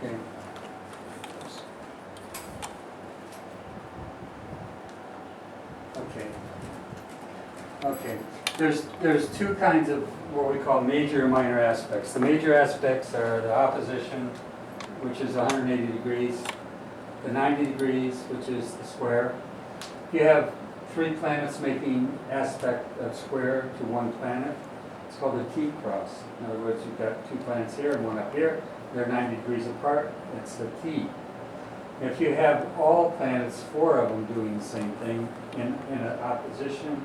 Okay. Okay. Okay. There's two kinds of what we call major and minor aspects. The major aspects are the opposition, which is 180 degrees, the 90 degrees, which is the square. If you have three planets making aspect of square to one planet, it's called a T-cross. In other words, you've got two planets here and one up here. They're 90 degrees apart. It's a T. If you have all planets, four of them doing the same thing in an opposition,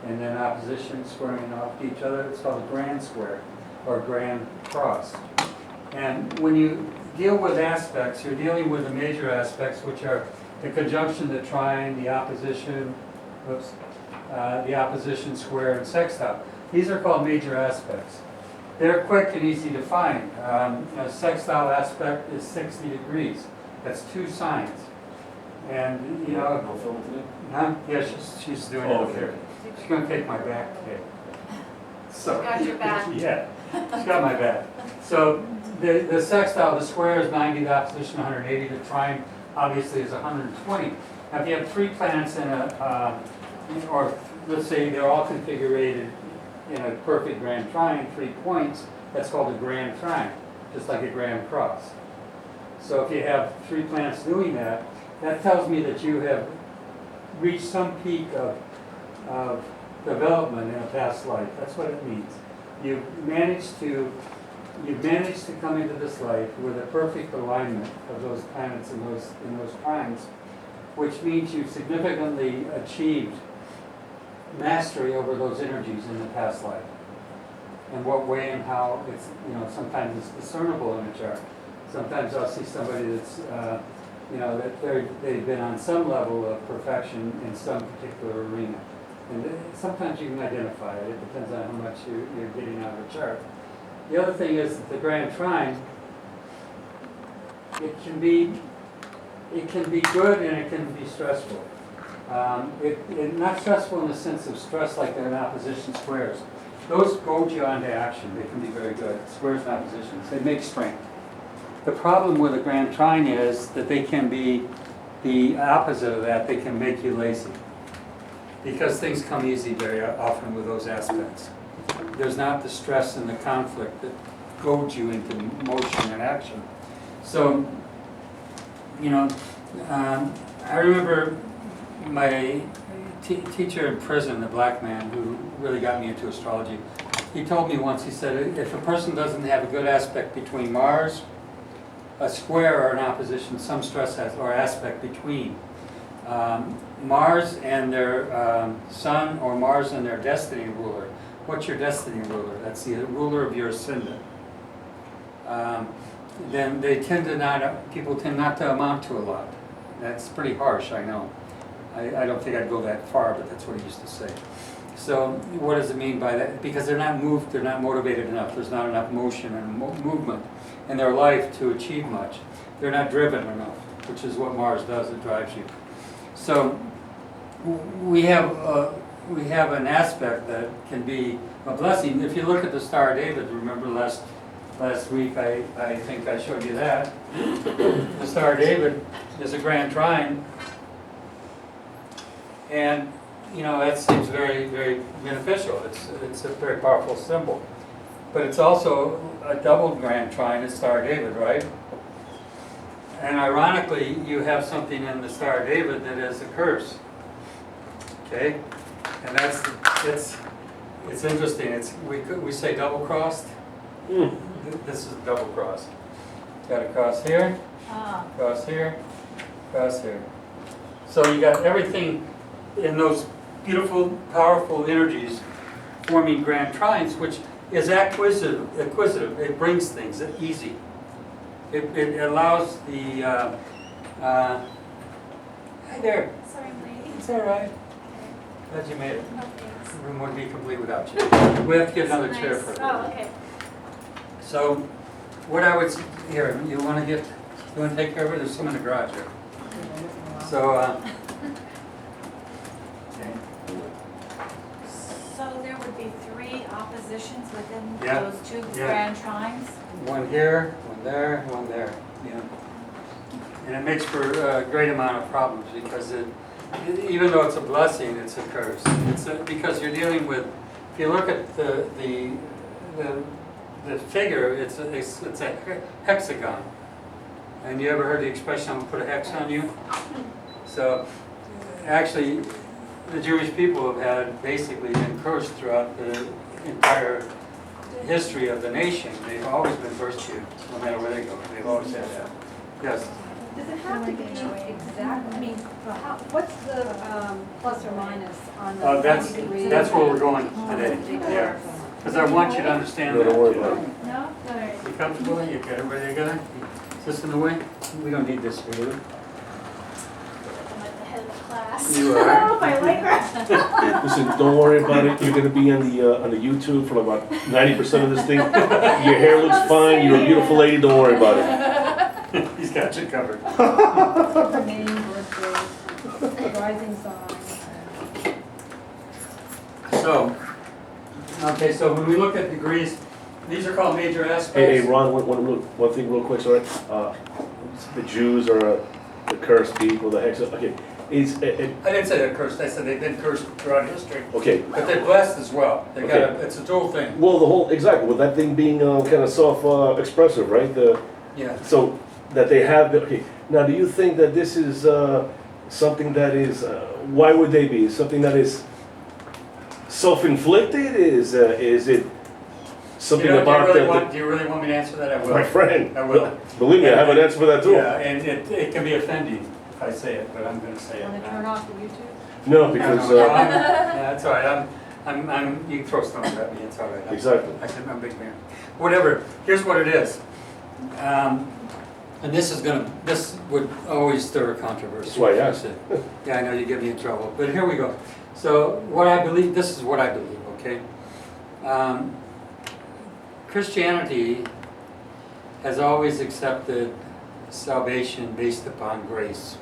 and then opposition squaring off each other, it's called a grand square or grand cross. And when you deal with aspects, you're dealing with the major aspects, which are the conjunction, the trine, the opposition, square, and sextile. These are called major aspects. They're quick and easy to find. A sextile aspect is 60 degrees. That's two signs. And, you know... No film today? Huh? Yeah, she's doing it over there. She's going to take my back today. So, Got your back. Yeah, she's got my back. So the sextile, the square is 90, the opposition 180, the trine obviously is 120. Now if you have three planets in or let's say they're all configured in a perfect grand trine, 3 points, that's called a grand trine, just like a grand cross. So if you have three planets doing that, that tells me that you have reached some peak of development in a past life. That's what it means. You've managed to come into this life with a perfect alignment of those planets in those trines, which means you've significantly achieved mastery over those energies in the past life. And what way and how, it's, you know, sometimes it's discernible in a chart. Sometimes I'll see somebody that's, you know, that they've been on some level of perfection in some particular arena. And sometimes you can identify it. It depends on how much you're getting out of the chart. The other thing is that the grand trine, it can be good and it can be stressful. Not stressful in the sense of stress like they're in opposition squares. Those goad you onto action. They can be very good. Squares and oppositions, they make strength. The problem with a grand trine is that they can be the opposite of that. They can make you lazy. Because things come easy very often with those aspects. There's not the stress and the conflict that goads you into motion and action. So, you know, I remember my teacher in prison, the black man who really got me into astrology, he told me once, he said, if a person doesn't have a good aspect between Mars, a square or an opposition, some stress has, or aspect between Mars and their sun, or Mars and their destiny ruler. What's your destiny ruler? That's the ruler of your ascendant. Then they tend to people tend not to amount to a lot. That's pretty harsh, I know. I don't think I'd go that far, but that's what he used to say. So what does it mean by that? Because they're not moved, they're not motivated enough. There's not enough motion and movement in their life to achieve much. They're not driven enough, which is what Mars does, it drives you. So we have an aspect that can be a blessing. If you look at the Star of David, remember last week I think I showed you that. The Star of David is a grand trine, and you know that seems very, very beneficial. It's a very powerful symbol, but it's also a double grand trine at Star of David, right? And ironically, you have something in the Star of David that is a curse. Okay, and it's interesting. We say double crossed. This is double cross. Got a cross here, cross here, cross here. So you got everything in those beautiful, powerful energies forming grand trines, which is acquisitive. It brings things easy. It allows the. Hi there. Sorry, lady. It's all right. Glad you made it. No, thanks. The room wouldn't be complete without you. We have to get another chair for it. Oh, okay. So, what I would here, you want to take care of it? There's some in the garage here. So, okay. So there would be 3 oppositions within Yeah. those 2 Yeah. grand trines? One here, one there, one there, yeah. And it makes for a great amount of problems because even though it's a blessing, it's a curse. Because you're dealing with, if you look at the figure, it's a hexagon. And you ever heard the expression, I'm going to put a hex on you? So actually, the Jewish people have had basically been cursed throughout the entire history of the nation. They've always been cursed here, no matter where they go. They've always had that. Yes? Does it have to be exact? I mean, what's the plus or minus on the 90 degrees? That's where we're going today. Yeah. Because I want you to understand that. Don't worry about it. No? All right. You comfortable? You got everybody together? Is this in the way? We don't need this here. I'm at the head of the class. You are. My leg. Listen, don't worry about it. You're gonna be on the YouTube for about 90% of this thing. Your hair looks fine. You're a beautiful lady. Don't worry about it. He's got you covered. Name, birthday, rising sign. So, okay, so when we look at degrees, these are called major aspects. Hey, Ron, one thing real quick, sorry. The Jews are the cursed people, the hex. Okay, I didn't say they're cursed, I said they've been cursed throughout history. okay. But they're blessed as well. They got it's a dual thing. Well, the whole, exactly, with that thing being kind of self-expressive, right? Yeah. So that they have, okay, now do you think that this is something that is, why would they be? Something that is self-inflicted? Is it something about that? Do you really want me to answer that? I will. My friend, I will. believe me, I have an answer for that too. Yeah, and it can be offending if I say it, but I'm going to say it. Want to turn off the YouTube? No, because, yeah, it's all right. You can throw stones at me, it's all right. Exactly. I'm a big man. Whatever, here's what it is. And this would always stir a controversy. That's why I asked. Yeah, I know you get me in trouble, but here we go. So what I believe, this is what I believe, okay? Christianity has always accepted salvation based upon grace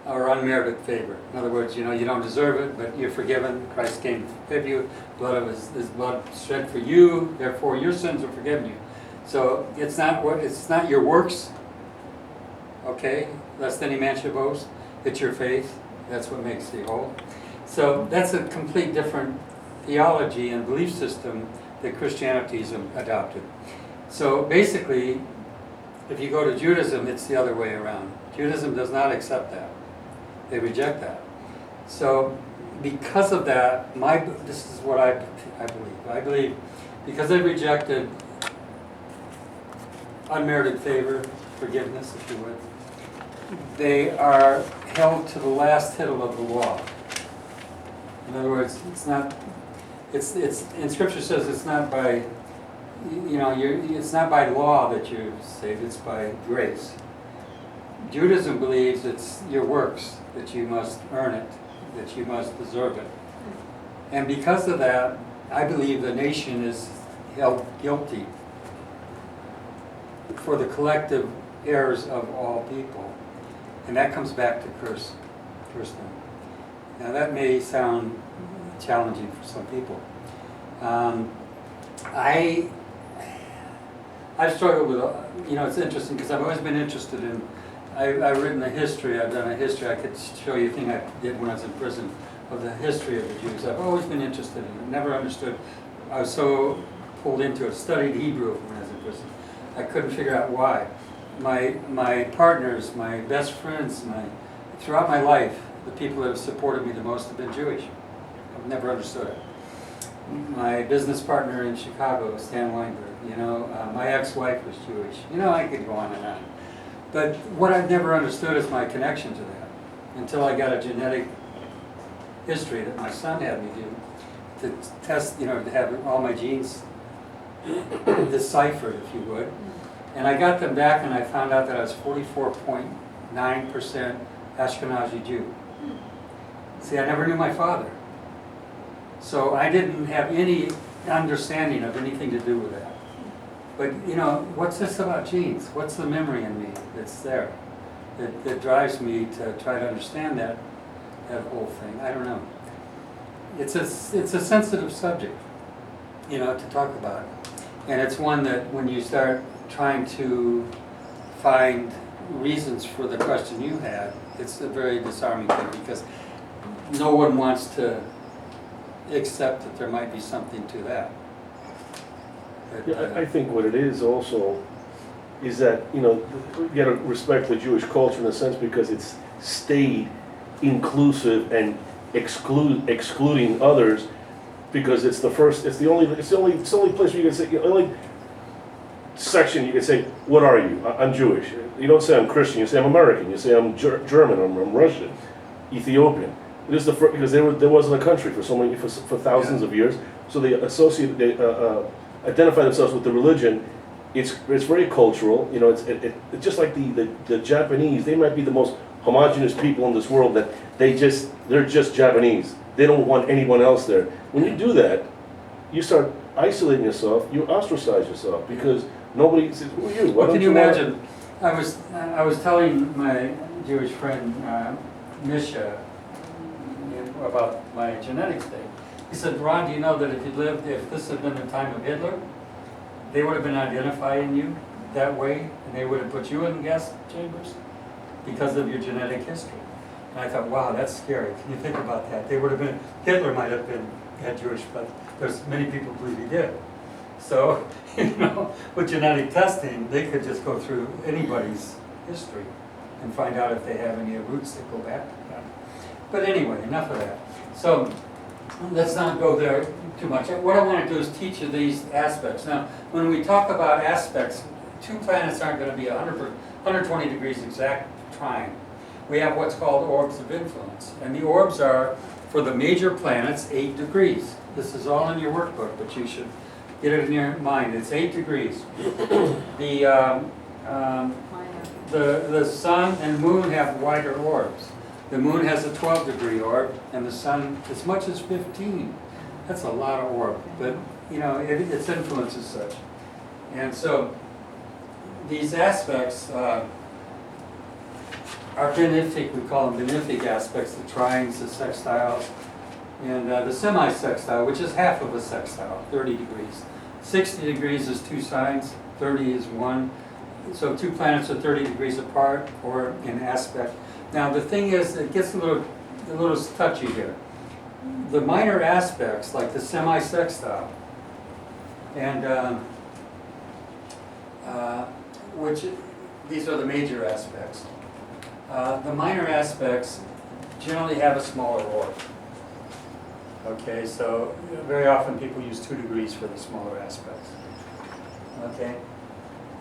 or unmerited favor. In other words, you don't deserve it, but you're forgiven. Christ came to forgive you. Blood of his blood shed for you. Therefore, your sins are forgiven you. So it's not your works, okay? Lest any man should boast. It's your faith. That's what makes you whole. So that's a complete different theology and belief system that Christianity's adopted. So basically, if you go to Judaism, it's the other way around. Judaism does not accept that. They reject that. So because of that, this is what I believe. I believe because they rejected unmerited favor, forgiveness, if you would, they are held to the last tittle of the law. In other words, it's in Scripture says it's not by, it's not by law that you're saved, it's by grace. Judaism believes it's your works, that you must earn it, that you must deserve it. And because of that, I believe the nation is held guilty for the collective errors of all people. And that comes back to curse them. Now that may sound challenging for some people. I've struggled with, it's interesting because I've always been interested in, I've written a history, I've done a history, I could show you a thing I did when I was in prison of the history of the Jews. I've always been interested in it, never understood. I was so pulled into it, studied Hebrew when I was in prison. I couldn't figure out why. My partners, my best friends, throughout my life, the people that have supported me the most have been Jewish. I've never understood it. My business partner in Chicago, Stan Weinberg, my ex-wife was Jewish. I could go on and on. But what I've never understood is my connection to that until I got a genetic history that my son had me do to test, to have all my genes deciphered, if you would. And I got them back and I found out that I was 44.9% Ashkenazi Jew. See, I never knew my father. So I didn't have any understanding of anything to do with that. But, what's this about genes? What's the memory in me that's there that drives me to try to understand that whole thing? I don't know. It's a sensitive subject, to talk about. And it's one that when you start trying to find reasons for the question you had, it's a very disarming thing because no one wants to accept that there might be something to that. But, Yeah, I think what it is also is that, you know, you gotta respect the Jewish culture in a sense because it's stayed inclusive and excluding others because it's the first, it's the only place where you can say, the only section you can say, what are you? I'm Jewish. You don't say I'm Christian, you say I'm American, you say I'm German, I'm Russian, Ethiopian. It is the first, because there wasn't a country for for thousands of years, so they identify themselves with the religion. It's very cultural, you know. It's just like the Japanese. They might be the most homogenous people in this world that they're just Japanese. They don't want anyone else there. When you do that, you start isolating yourself. You ostracize yourself because nobody says, "Who are you?" Well, can you imagine? I was telling my Jewish friend Misha about my genetics thing. He said, "Ron, do you know that if this had been the time of Hitler, they would have been identifying you that way, and they would have put you in gas chambers because of your genetic history." And I thought, wow, that's scary. Can you think about that? Hitler might have had Jewish blood. There's many people believe he did. So, you know, with genetic testing, they could just go through anybody's history and find out if they have any roots that go back to that. But anyway, enough of that. So, let's not go there too much. What I want to do is teach you these aspects. Now, when we talk about aspects, two planets aren't going to be 120 degrees exact trine. We have what's called orbs of influence. And the orbs are, for the major planets, 8 degrees. This is all in your workbook, but you should get it in your mind. It's 8 degrees. The sun and moon have wider orbs. The moon has a 12-degree orb, and the sun as much as 15. That's a lot of orb, but you know, its influence is such. And so these aspects are benefic, we call them benefic aspects, the trines, the sextiles, and the semi-sextile, which is half of a sextile, 30 degrees. 60 degrees is 2 signs, 30 is 1. So 2 planets are 30 degrees apart or in aspect. Now the thing is, it gets a little touchy here. The minor aspects, like the semi-sextile, and these are the major aspects. The minor aspects generally have a smaller orb. Okay, so very often people use 2 degrees for the smaller aspects. Okay.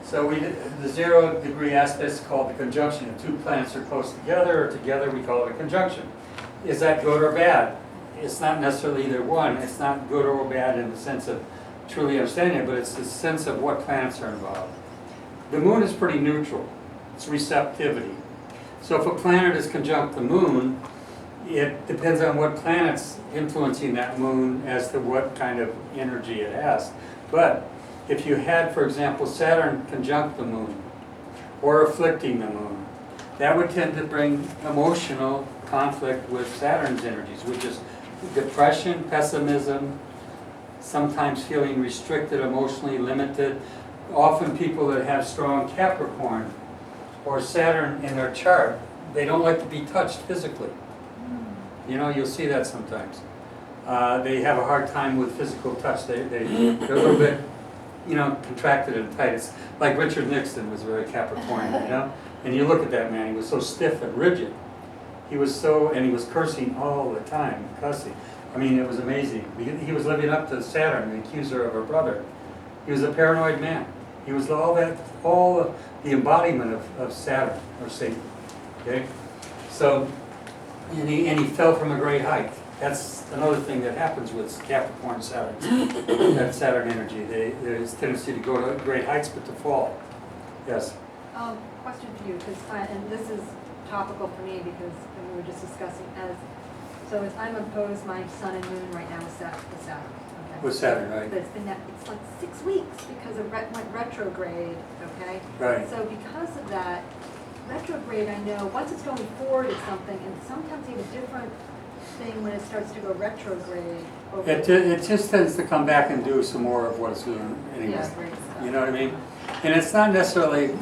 So the 0-degree aspect is called the conjunction. If 2 planets are close together or together, we call it a conjunction. Is that good or bad? It's not necessarily either one. It's not good or bad in the sense of truly understanding it, but it's the sense of what planets are involved. The moon is pretty neutral. It's receptivity. So if a planet is conjunct the moon, it depends on what planet's influencing that moon as to what kind of energy it has. But if you had, for example, Saturn conjunct the moon or afflicting the moon, that would tend to bring emotional conflict with Saturn's energies, which is depression, pessimism, sometimes feeling restricted, emotionally limited. Often people that have strong Capricorn or Saturn in their chart, they don't like to be touched physically. You know, you'll see that sometimes. They have a hard time with physical touch. They're a little bit, you know, contracted and tight. It's like Richard Nixon was very Capricornian, you know? And you look at that man, he was so stiff and rigid. And he was cursing all the time, cussing. I mean, it was amazing. He was living up to Saturn, the accuser of her brother. He was a paranoid man. He was all the embodiment of Saturn, or Satan, okay? So, and he fell from a great height. That's another thing that happens with Capricorn Saturn, that Saturn energy. There's a tendency to go to great heights, but to fall. Yes? Question for you, because and this is topical for me because we were just discussing so as I'm opposed, my sun and moon right now is Saturn. Okay? With Saturn, right? But it's like 6 weeks because it went retrograde, okay? Right. So because of that, retrograde, I know, once it's going forward it's something, and sometimes you have a different thing when it starts to go retrograde. It just tends to come back and do some more of what it's doing anyway. Yeah, great stuff. You know what I mean? And it's not necessarily,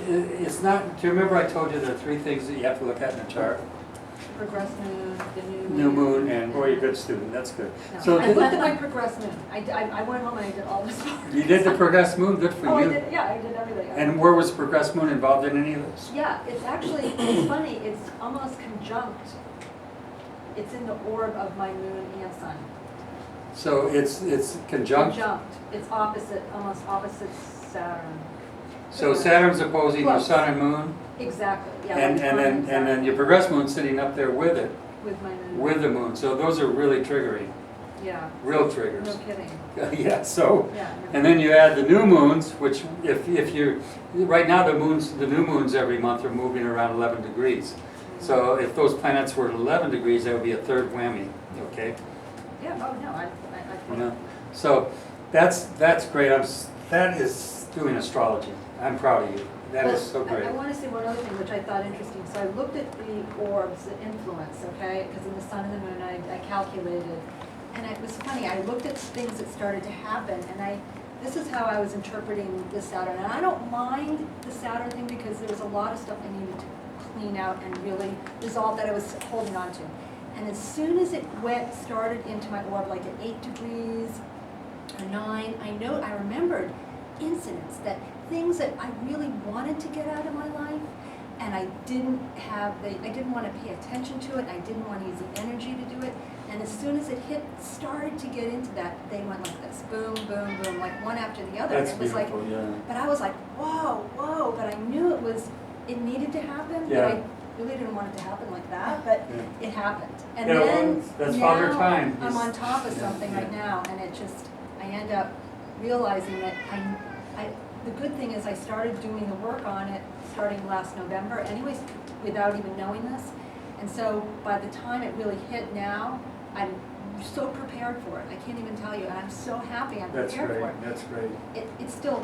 it's not, do you remember I told you there are 3 things that you have to look at in a chart? Progress moon, the new moon. New moon, and boy, you're a good student, that's good. No, So I looked at my progress moon. I went home and I did all this work. you did the progress moon, good for Oh, I you. did, yeah, I did everything. And where was progress moon involved in any of this? Yeah, it's actually, it's funny, it's almost conjunct. It's in the orb of my moon and sun. So it's conjunct, Conjunct, it's opposite, almost opposite Saturn. so Saturn's opposing your Close. sun and moon, Exactly, yeah. and like mine then your progress moon's sitting up there with it, With my moon. with the moon. So those are really triggering, Yeah, real triggers. no kidding, Yeah, so, yeah. no and then you add the new moons, which if you're, right now the new moons every month are moving around 11 degrees. So if those planets were at 11 degrees, that would be a third whammy, okay? Yeah, oh, no, I You know, so that's great. That is doing astrology. I'm proud of you. That is so great. I want to say one other thing, which I thought interesting. So I looked at the orbs, the influence, okay? Because in the sun and the moon, I calculated. And it was funny, I looked at things that started to happen, and this is how I was interpreting the Saturn. And I don't mind the Saturn thing because there was a lot of stuff I needed to clean out and really resolve that I was holding on to. And as soon as it started into my orb, like at 8 degrees, or 9, I remembered incidents, that things that I really wanted to get out of my life, and I didn't want to pay attention to it, I didn't want to use the energy to do it, and as soon as it started to get into that, they went like this, boom, boom, boom, like one after the other. That's It was beautiful, like, yeah. but I was like, whoa, but I knew it needed to happen, but Yeah. I really didn't want it to happen like that, but Yeah. it happened. And Yeah, well, then that's Father now Time. I'm He's- on top of yeah, something yeah. right now, and I end up realizing that the good thing is I started doing the work on it starting last November anyways, without even knowing this. And so by the time it really hit now, I'm so prepared for it. I can't even tell you, and I'm so happy I'm That's prepared great, for it. that's great. It still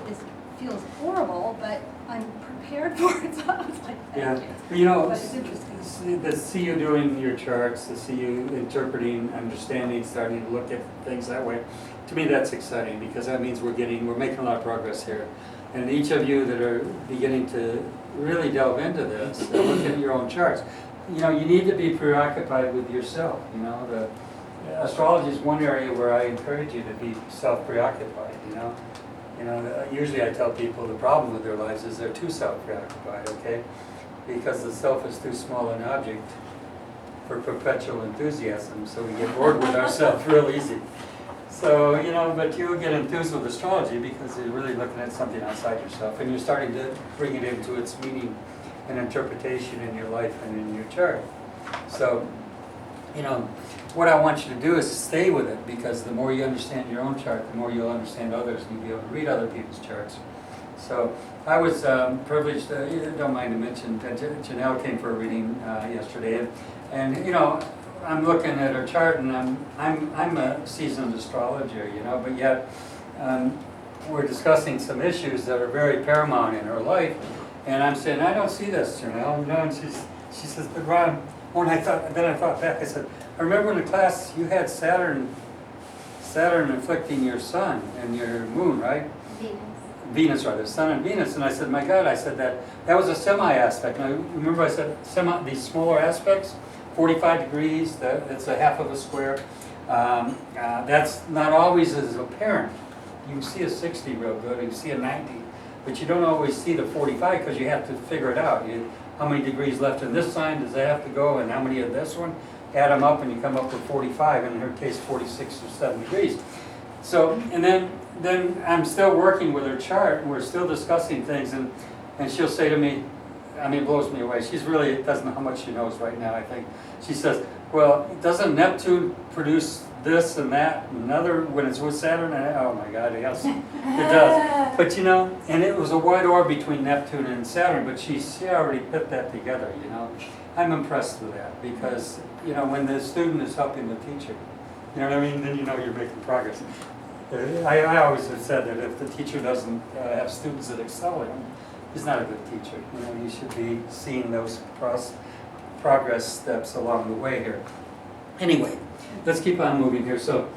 feels horrible, but I'm prepared for it, so I was like, Yeah, thank you. you know, But it's interesting. to see you doing your charts, to see you interpreting, understanding, starting to look at things that way, to me that's exciting because that means we're making a lot of progress here. And each of you that are beginning to really delve into this, and look at your own charts, you know, you need to be preoccupied with yourself. You know, astrology is one area where I encourage you to be self-preoccupied. You know, usually I tell people the problem with their lives is they're too self-preoccupied. Okay, because the self is too small an object for perpetual enthusiasm, so we get bored with ourselves real easy. So, you know, but you get enthused with astrology because you're really looking at something outside yourself and you're starting to bring it into its meaning and interpretation in your life and in your chart. So, you know, what I want you to do is stay with it because the more you understand your own chart, the more you'll understand others and you'll be able to read other people's charts. So I was privileged, don't mind to mention, that Janelle came for a reading yesterday, and you know, I'm looking at her chart, and I'm a seasoned astrologer, you know, but yet we're discussing some issues that are very paramount in her life, and I'm saying, I don't see this, Janelle, you know, and she says, but Ron, then I thought back, I said, I remember in the class you had Saturn afflicting your sun and your moon, right? Venus, rather, Sun and Venus, and I said, my God, I said that was a semi-aspect. Now, remember I said these smaller aspects, 45 degrees, that's a half of a square. That's not always as apparent. You can see a 60 real good, you can see a 90, but you don't always see the 45 because you have to figure it out. How many degrees left in this sign does that have to go, and how many of this one? Add them up and you come up with 45, in her case 46 or 7 degrees. So, and then I'm still working with her chart, and we're still discussing things, and she'll say to me, I mean, it blows me away. She's really doesn't know how much she knows right now, I think. She says, well, doesn't Neptune produce this and that and another when it's with Saturn? And oh my God, yes, it does. But you know, and it was a wide orb between Neptune and Saturn, but she already put that together, you know. I'm impressed with that because, you know, when the student is helping the teacher, you know what I mean, then you know you're making progress. I always have said that if the teacher doesn't have students that excel in him, he's not a good teacher. You know, he should be seeing those progress steps along the way here. Anyway, let's keep on moving here. So,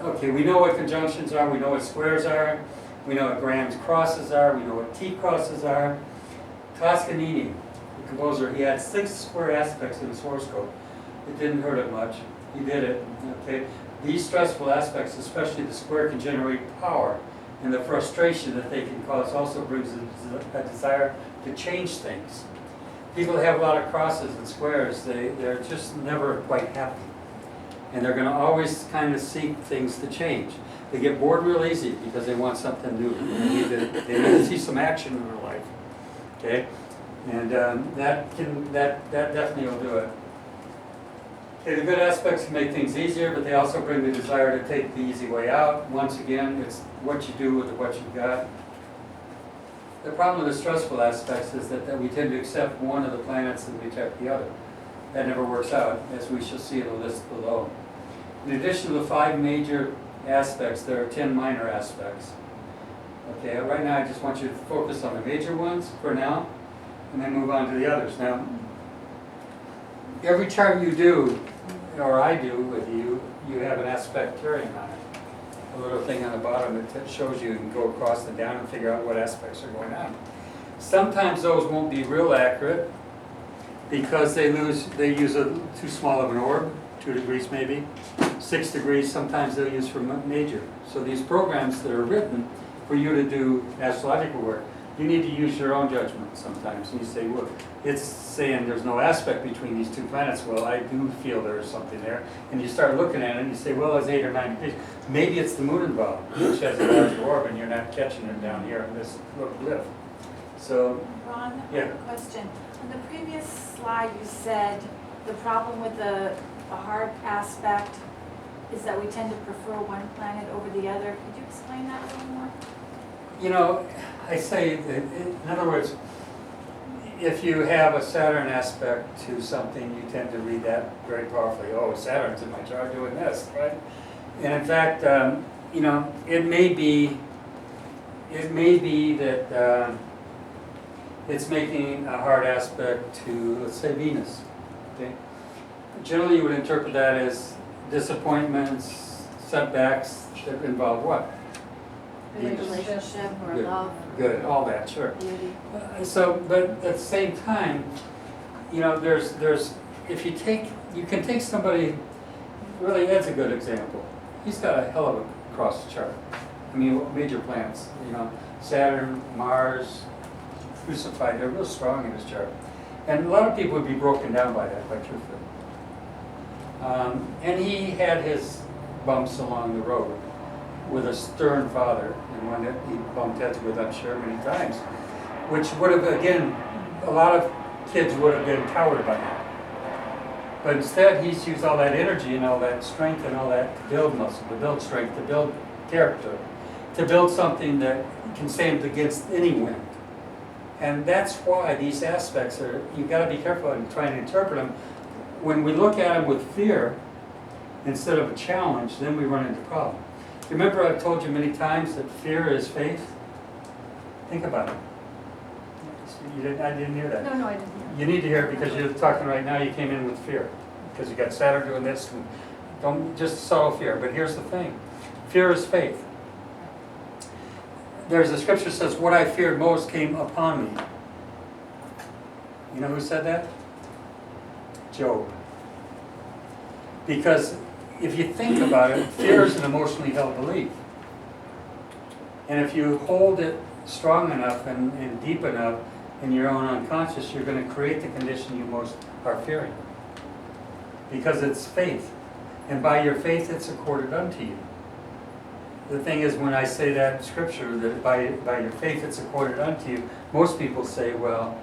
okay, we know what conjunctions are, we know what squares are. We know what Graham's crosses are, we know what T crosses are. Toscanini, the composer, he had 6 square aspects in his horoscope. It didn't hurt him much. He did it. Okay. These stressful aspects, especially the square, can generate power, and the frustration that they can cause also brings a desire to change things. People have a lot of crosses and squares. They're just never quite happy, and they're going to always kind of seek things to change. They get bored real easy because they want something new. They need to see some action in their life. Okay, and that definitely will do it. Okay, the good aspects can make things easier, but they also bring the desire to take the easy way out. Once again, it's what you do with what you've got. The problem with the stressful aspects is that we tend to accept one of the planets and reject the other. That never works out, as we shall see in the list below. In addition to the 5 major aspects, there are 10 minor aspects. Okay, right now I just want you to focus on the major ones for now, and then move on to the others. Now, every chart you do, or I do with you, you have an aspect carrying on it. A little thing on the bottom that shows you can go across and down and figure out what aspects are going on. Sometimes those won't be real accurate because they use too small of an orb, 2 degrees maybe, 6 degrees, sometimes they'll use for major. So these programs that are written for you to do astrological work, you need to use your own judgment sometimes. And you say, well, it's saying there's no aspect between these 2 planets. Well, I do feel there's something there. And you start looking at it and you say, well, it's 8 or 9 degrees. Maybe it's the moon involved, which has a larger orb, and you're not catching it down here in this little blip. So, Ron, yeah. I have a question. On the previous slide, you said the problem with the hard aspect is that we tend to prefer one planet over the other. Could you explain that a little more? you know, I say that, in other words, if you have a Saturn aspect to something, you tend to read that very powerfully. Oh, Saturn's in my chart doing this, right? And in fact, you know, it may be that it's making a hard aspect to, let's say, Venus. Okay? Generally, you would interpret that as disappointments, setbacks that involve what? Relationship or Good. love. Good, all that, sure. Beauty. But at the same time, you know, if you can take somebody, really Ed's a good example. He's got a hell of a cross chart. I mean, major planets, you know, Saturn, Mars, crucified, they're real strong in his chart. And a lot of people would be broken down by that, quite truthfully. And he had his bumps along the road with a stern father, and one that he bumped heads with, I'm sure, many times, which would have, again, a lot of kids would have been cowed by that. But instead, he's used all that energy and all that strength and all that to build muscle, to build strength, to build character, to build something that can stand against any wind. And that's why these aspects are, you've got to be careful in trying to interpret them. When we look at them with fear instead of a challenge, then we run into problems. Remember, I've told you many times that fear is faith? Think about it. I didn't hear that. No, I didn't hear. You need to hear it because you're talking right now, you came in with fear. Because you got Saturn doing this, and don't just subtle fear. But here's the thing, fear is faith. There's a scripture that says, what I feared most came upon me. You know who said that? Job. Because if you think about it, fear is an emotionally held belief. And if you hold it strong enough and deep enough in your own unconscious, you're going to create the condition you most are fearing. Because it's faith. And by your faith it's accorded unto you. The thing is, when I say that scripture, that by your faith it's accorded unto you, most people say, well,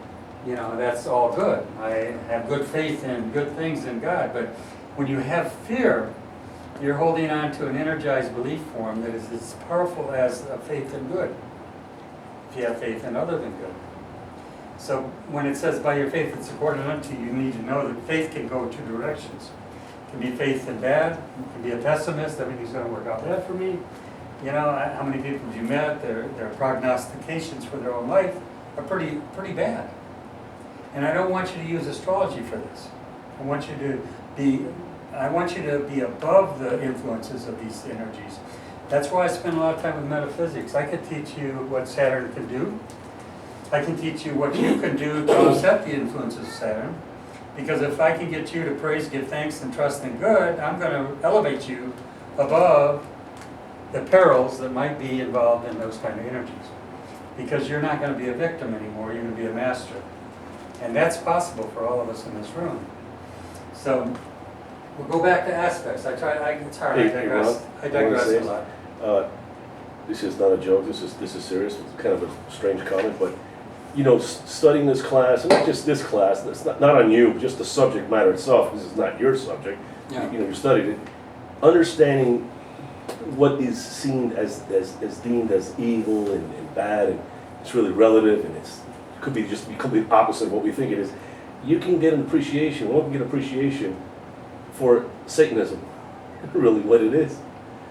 you know, that's all good. I have good faith in good things in God. But when you have fear, you're holding on to an energized belief form that is as powerful as a faith in good, if you have faith in other than good. So when it says by your faith it's accorded unto you, you need to know that faith can go 2 directions. It can be faith in bad, it can be a pessimist, everything's going to work out bad for me. You know, how many people have you met, their prognostications for their own life are pretty bad. And I don't want you to use astrology for this. I want you to be above the influences of these energies. That's why I spend a lot of time with metaphysics. I could teach you what Saturn can do. I can teach you what you can do to offset the influences of Saturn. Because if I can get you to praise, give thanks, and trust in good, I'm going to elevate you above the perils that might be involved in those kind of energies. Because you're not going to be a victim anymore, you're going to be a master. And that's possible for all of us in this room. So, we'll go back to aspects. It's hard, I digress. I digress a lot. This is not a joke, this is serious, it's kind of a strange comment, but you know, studying this class, and not just this class, it's not on you, just the subject matter itself, this is not your subject, Yeah. you know, you studied it, understanding what is seen as deemed as evil and bad, and it's really relative, and it could be just be completely opposite of what we think it is, you can get an appreciation, one can get appreciation for Satanism, really what it is.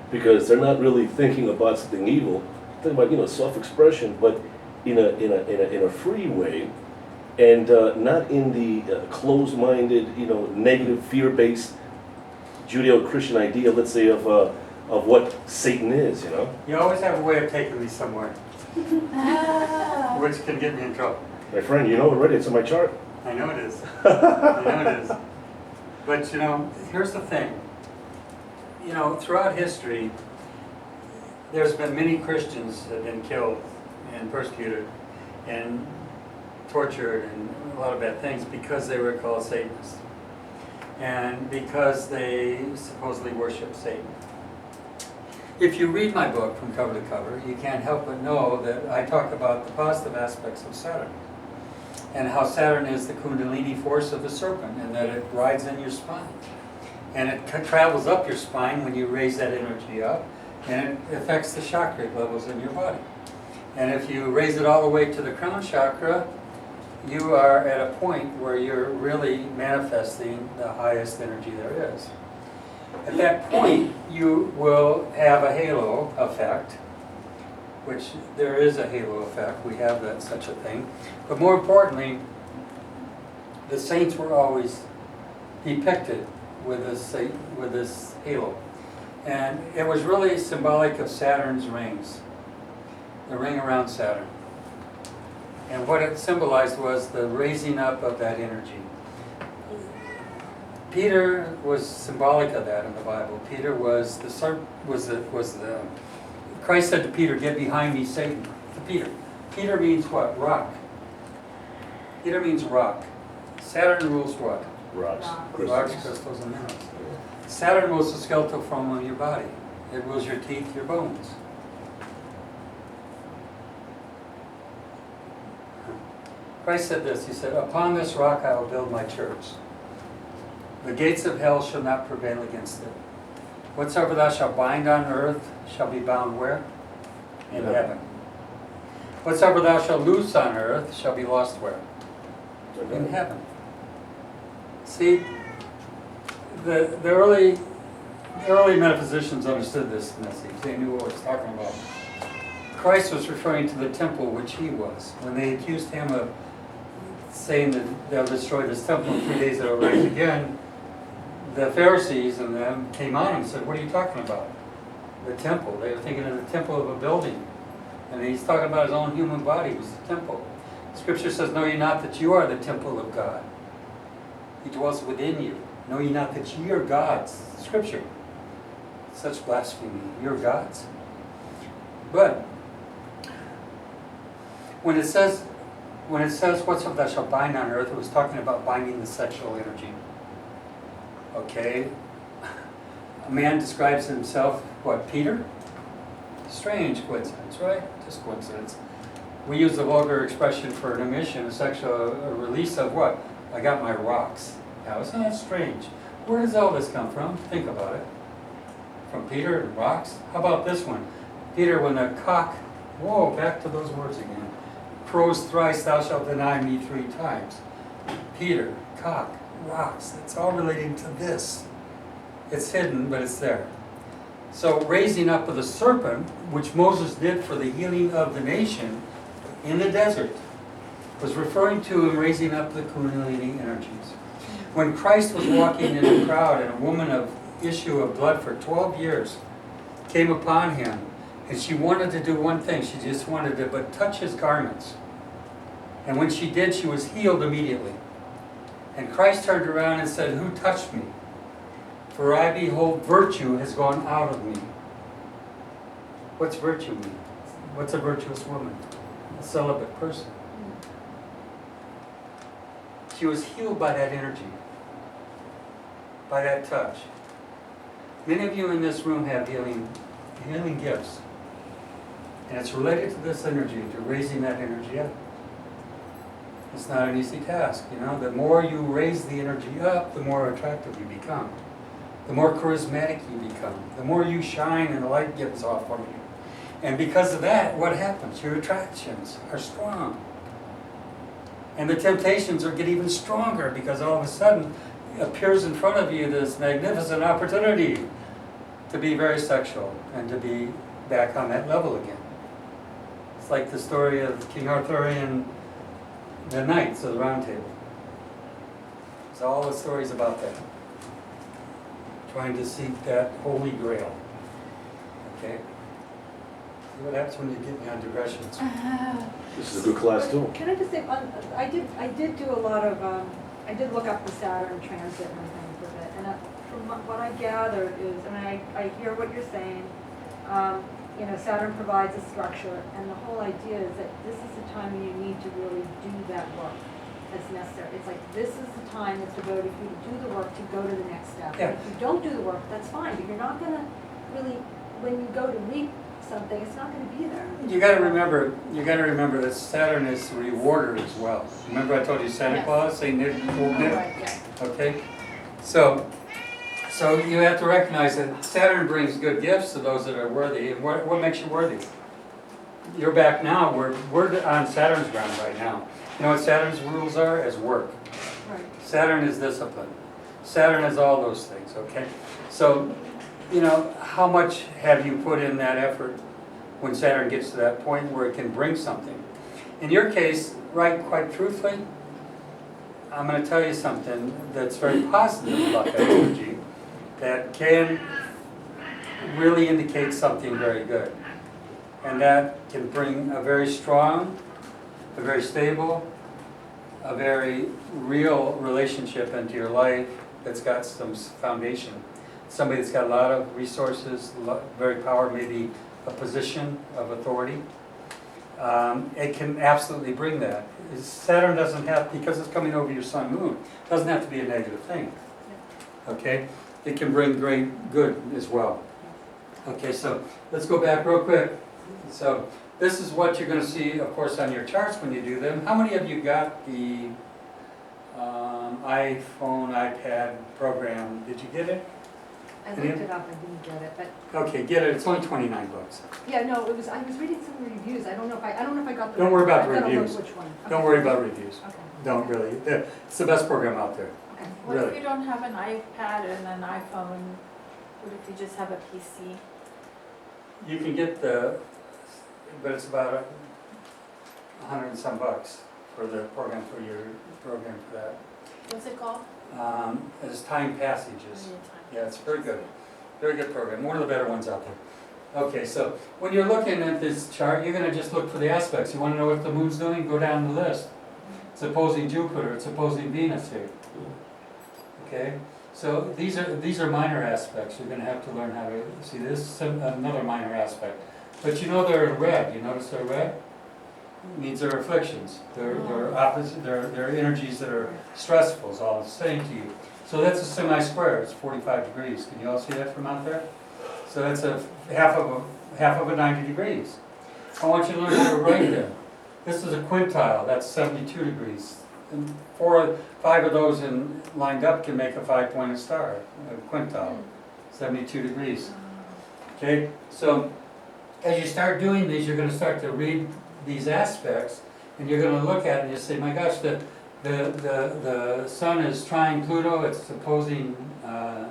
Because they're not really thinking about something evil, they're thinking about, self-expression, but in a free way, and not in the closed-minded, negative, fear-based Judeo-Christian idea, let's say, of what Satan is, You always have a way of taking me somewhere, which can get me in trouble. My friend, you know already, it's in my chart. I know it is. I know it is. But here's the thing. Throughout history, there's been many Christians that have been killed and persecuted and tortured and a lot of bad things because they were called Satanists. And because they supposedly worship Satan. If you read my book from cover to cover, you can't help but know that I talk about the positive aspects of Saturn. And how Saturn is the Kundalini force of the serpent, and that it rides in your spine. And it travels up your spine when you raise that energy up, and it affects the chakra levels in your body. And if you raise it all the way to the crown chakra, you are at a point where you're really manifesting the highest energy there is. At that point, you will have a halo effect, which there is a halo effect, we have that such a thing. But more importantly, the saints were always depicted with this halo. And it was really symbolic of Saturn's rings, the ring around Saturn. And what it symbolized was the raising up of that energy. Peter was symbolic of that in the Bible. Peter was Christ said to Peter, "Get behind me, Satan." To Peter. Peter means what? Rock. Peter means rock. Saturn rules what? Rocks, Rocks, crystals, and minerals. Saturn rules the skeletal form of your body. It rules your teeth, your bones. Christ said this, he said, "Upon this rock I will build my church. The gates of hell shall not prevail against it. Whatsoever thou shalt bind on earth shall be bound where? In heaven. Whatsoever thou shalt loose on earth shall be lost where? In heaven." See, the early metaphysicians understood this message. They knew what it was talking about. Christ was referring to the temple which he was. When they accused him of saying that they'll destroy this temple in 3 days it'll rise again, the Pharisees and them came on and said, "What are you talking about? The temple." They were thinking of the temple of a building. And he's talking about his own human body was the temple. Scripture says, "Know ye not that you are the temple of God? He dwells within you. Know ye not that ye are gods?" Scripture. Such blasphemy. You're gods. But when it says, "Whatsoever thou shalt bind on earth," it was talking about binding the sexual energy. Okay? A man describes himself, what, Peter? Strange coincidence, right? Just coincidence. We use the vulgar expression for an emission, a release of what? "I got my rocks." Now, isn't that strange? Where does all this come from? Think about it. From Peter and rocks? How about this one? Peter, when the cock, whoa, back to those words again. "Crows thrice, thou shalt deny me 3 times. Peter, cock, rocks, it's all relating to this. It's hidden, but it's there. So raising up of the serpent, which Moses did for the healing of the nation in the desert, was referring to him raising up the Kundalini energies. When Christ was walking in a crowd and a woman of issue of blood for 12 years came upon him, and she wanted to do one thing. She just wanted to but touch his garments. And when she did, she was healed immediately. And Christ turned around and said, "Who touched me? For I behold, virtue has gone out of me." What's virtue mean? What's a virtuous woman? A celibate person. She was healed by that energy, by that touch. Many of you in this room have healing gifts. And it's related to this energy, to raising that energy up. It's not an easy task, you know. The more you raise the energy up, the more attractive you become. The more charismatic you become. The more you shine and the light gives off on you. And because of that, what happens? Your attractions are strong. And the temptations get even stronger because all of a sudden appears in front of you this magnificent opportunity to be very sexual and to be back on that level again. It's like the story of King Arthur and the Knights of the Round Table. It's all the stories about that. Trying to seek that holy grail. Okay? See what happens when you get me on digressions. This is a good class too. Can I just say, I did do a lot of, I did look up the Saturn transit and things with it, and from what I gathered is, I mean, I hear what you're saying, you know, Saturn provides a structure, and the whole idea is that this is the time when you need to really do that work that's necessary. It's like, this is the time that's devoted for you to do the work to go to the next step. Yeah. If you don't do the work, that's fine, but you're not gonna really, when you go to reap something, it's not gonna be there. You got to remember that Saturn is the rewarder as well. Remember I told you Santa Yes. Claus, Saint Nick, Old Nick? Right, yeah. Okay? So you have to recognize that Saturn brings good gifts to those that are worthy. And what makes you worthy? You're back now. We're on Saturn's ground right now. You know what Saturn's rules are? As work. Right. Saturn is discipline. Saturn is all those things, okay? So, you know, how much have you put in that effort when Saturn gets to that point where it can bring something? In your case, right, quite truthfully, I'm going to tell you something that's very positive about that energy that can really indicate something very good. And that can bring a very strong, a very stable, a very real relationship into your life that's got some foundation. Somebody that's got a lot of resources, very powerful, maybe a position of authority. It can absolutely bring that. Saturn doesn't have, because it's coming over your sun moon, doesn't have to be a negative thing. Okay? It can bring great good as well. Okay, so let's go back real quick. So this is what you're going to see, of course, on your charts when you do them. How many of you got the iPhone, iPad program? Did you get it? I looked it up, I didn't get it, but, Okay, get it. It's only $29. yeah, no, it was, I was reading some reviews, I don't know if I got the. Don't worry about I gotta look reviews. which one. Don't Okay. worry about reviews. Okay. Don't really. It's the best program out there. Okay. What if Really? you don't have an iPad and an iPhone? What if you just have a PC? You can get but it's about $100 and some for the program, for your program for that. What's it called? It's Time Passages. Oh, yeah, time. Yeah, it's very good. Very good program. One of the better ones out there. Okay, so when you're looking at this chart, you're going to just look for the aspects. You want to know what the moon's doing? Go down the list. It's opposing Jupiter. It's opposing Venus here. Okay, so these are minor aspects. You're going to have to learn how to see this. Another minor aspect. But you know they're red. You notice they're red? It means they're afflictions. They're opposite. They're energies that are stressful. Is all it's saying to you. So that's a semi-square. It's 45 degrees. Can you all see that from out there? So that's a half of a 90 degrees. I want you to learn how to write them. This is a quintile. That's 72 degrees. And 5 of those lined up can make a 5-pointed star. A quintile, 72 degrees. Okay. So as you start doing these, you're going to start to read these aspects, and you're going to look at it and you say, my gosh, the sun is trine Pluto, it's opposing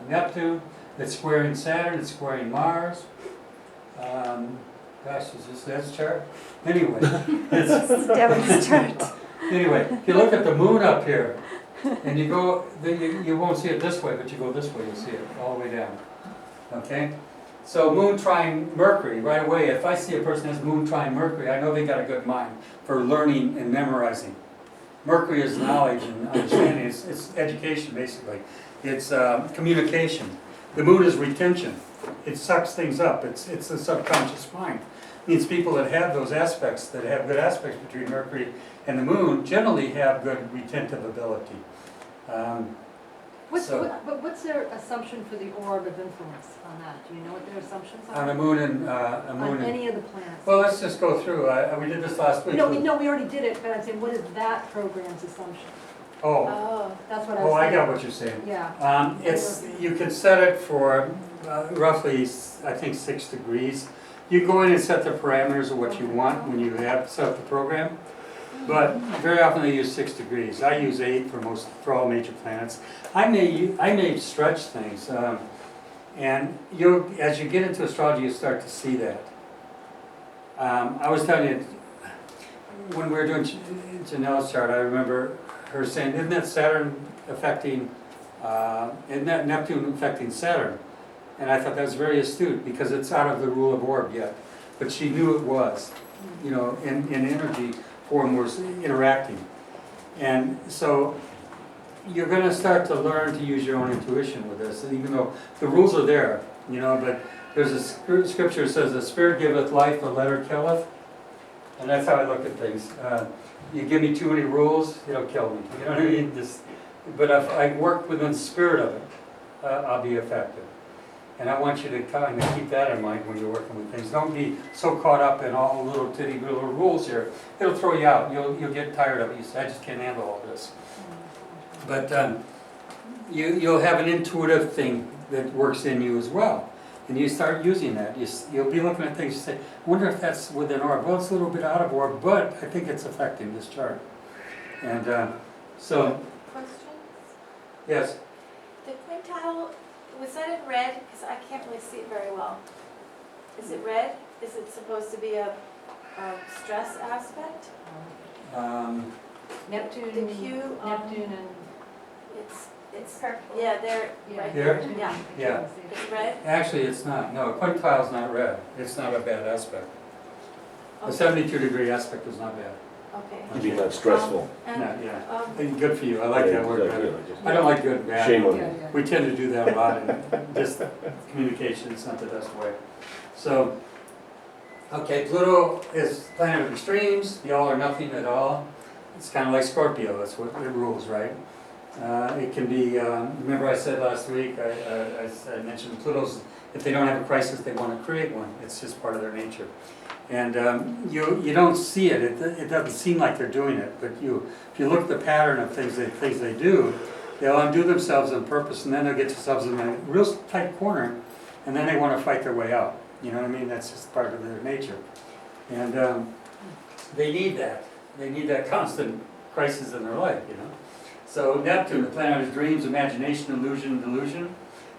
Neptune, it's squaring Saturn, it's squaring Mars. Gosh, is this Ed's chart? Anyway, it's Devin's chart. anyway, if you look at the moon up here, and you go, you won't see it this way, but you go this way, you'll see it all the way down. Okay? So moon trine Mercury, right away, if I see a person has moon trine Mercury, I know they got a good mind for learning and memorizing. Mercury is knowledge and understanding, it's education basically. It's communication. The moon is retention. It sucks things up, it's the subconscious mind. It means people that have those aspects, that have good aspects between Mercury and the moon, generally have good retentive ability. But what's their assumption for the orb of influence on that? Do you know what their assumptions are? On a moon and, On any of the planets? well, let's just go through, we did this last week. No, we already did it, but I'm saying, what is that program's assumption? Oh, Oh, That's what I was I saying. got what you're saying. Yeah. You can set it for roughly, I think, 6 degrees. You go in and set the parameters of what you want when you have set up the program. But very often they use 6 degrees. I use 8 for all major planets. I may stretch things, and as you get into astrology, you start to see that. I was telling you, when we were doing Janelle's chart, I remember her saying, isn't that Saturn affecting, isn't that Neptune affecting Saturn? And I thought that was very astute, because it's out of the rule of orb yet. But she knew it was, you know, in energy form was interacting. And so you're going to start to learn to use your own intuition with this, even though the rules are there, you know, but there's a scripture that says, the spirit giveth life, the letter killeth. And that's how I look at things. You give me too many rules, it'll kill me. You know what I mean? But if I work within the spirit of it, I'll be effective. And I want you to kind of keep that in mind when you're working with things. Don't be so caught up in all the little titty little rules here. It'll throw you out. You'll get tired of it. You say, I just can't handle all this. But you'll have an intuitive thing that works in you as well. And you start using that. You'll be looking at things and say, I wonder if that's within orb. Well, it's a little bit out of orb, but I think it's affecting this chart. And so, questions? yes. The quintile, was that in red? Because I can't really see it very well. Is it red? Is it supposed to be a stress aspect? Neptune, The Q, Neptune and. it's purple. Yeah, they're right Here? there. Yeah, Yeah. it's red. Actually, it's not. No, quintile's not red. It's not a bad aspect. A Okay. 72-degree aspect is not bad. Okay. To be not stressful. And, No, yeah. um, Good for you. I like that word better. I don't like good and bad. Shame on Yeah, you. yeah. We tend to do that a lot in just communication. It's not the best way. So, okay, Pluto is planet of extremes, the all or nothing at all. It's kind of like Scorpio. That's what it rules, right? It can be, remember I said last week, I mentioned Pluto's, if they don't have a crisis, they want to create one. It's just part of their nature. And you don't see it. It doesn't seem like they're doing it. But if you look at the pattern of things they do, they'll undo themselves on purpose, and then they'll get themselves in a real tight corner, and then they want to fight their way out. You know what I mean? That's just part of their nature. And they need that. They need that constant crisis in their life, you know? So Neptune, the planet of dreams, imagination, illusion, delusion.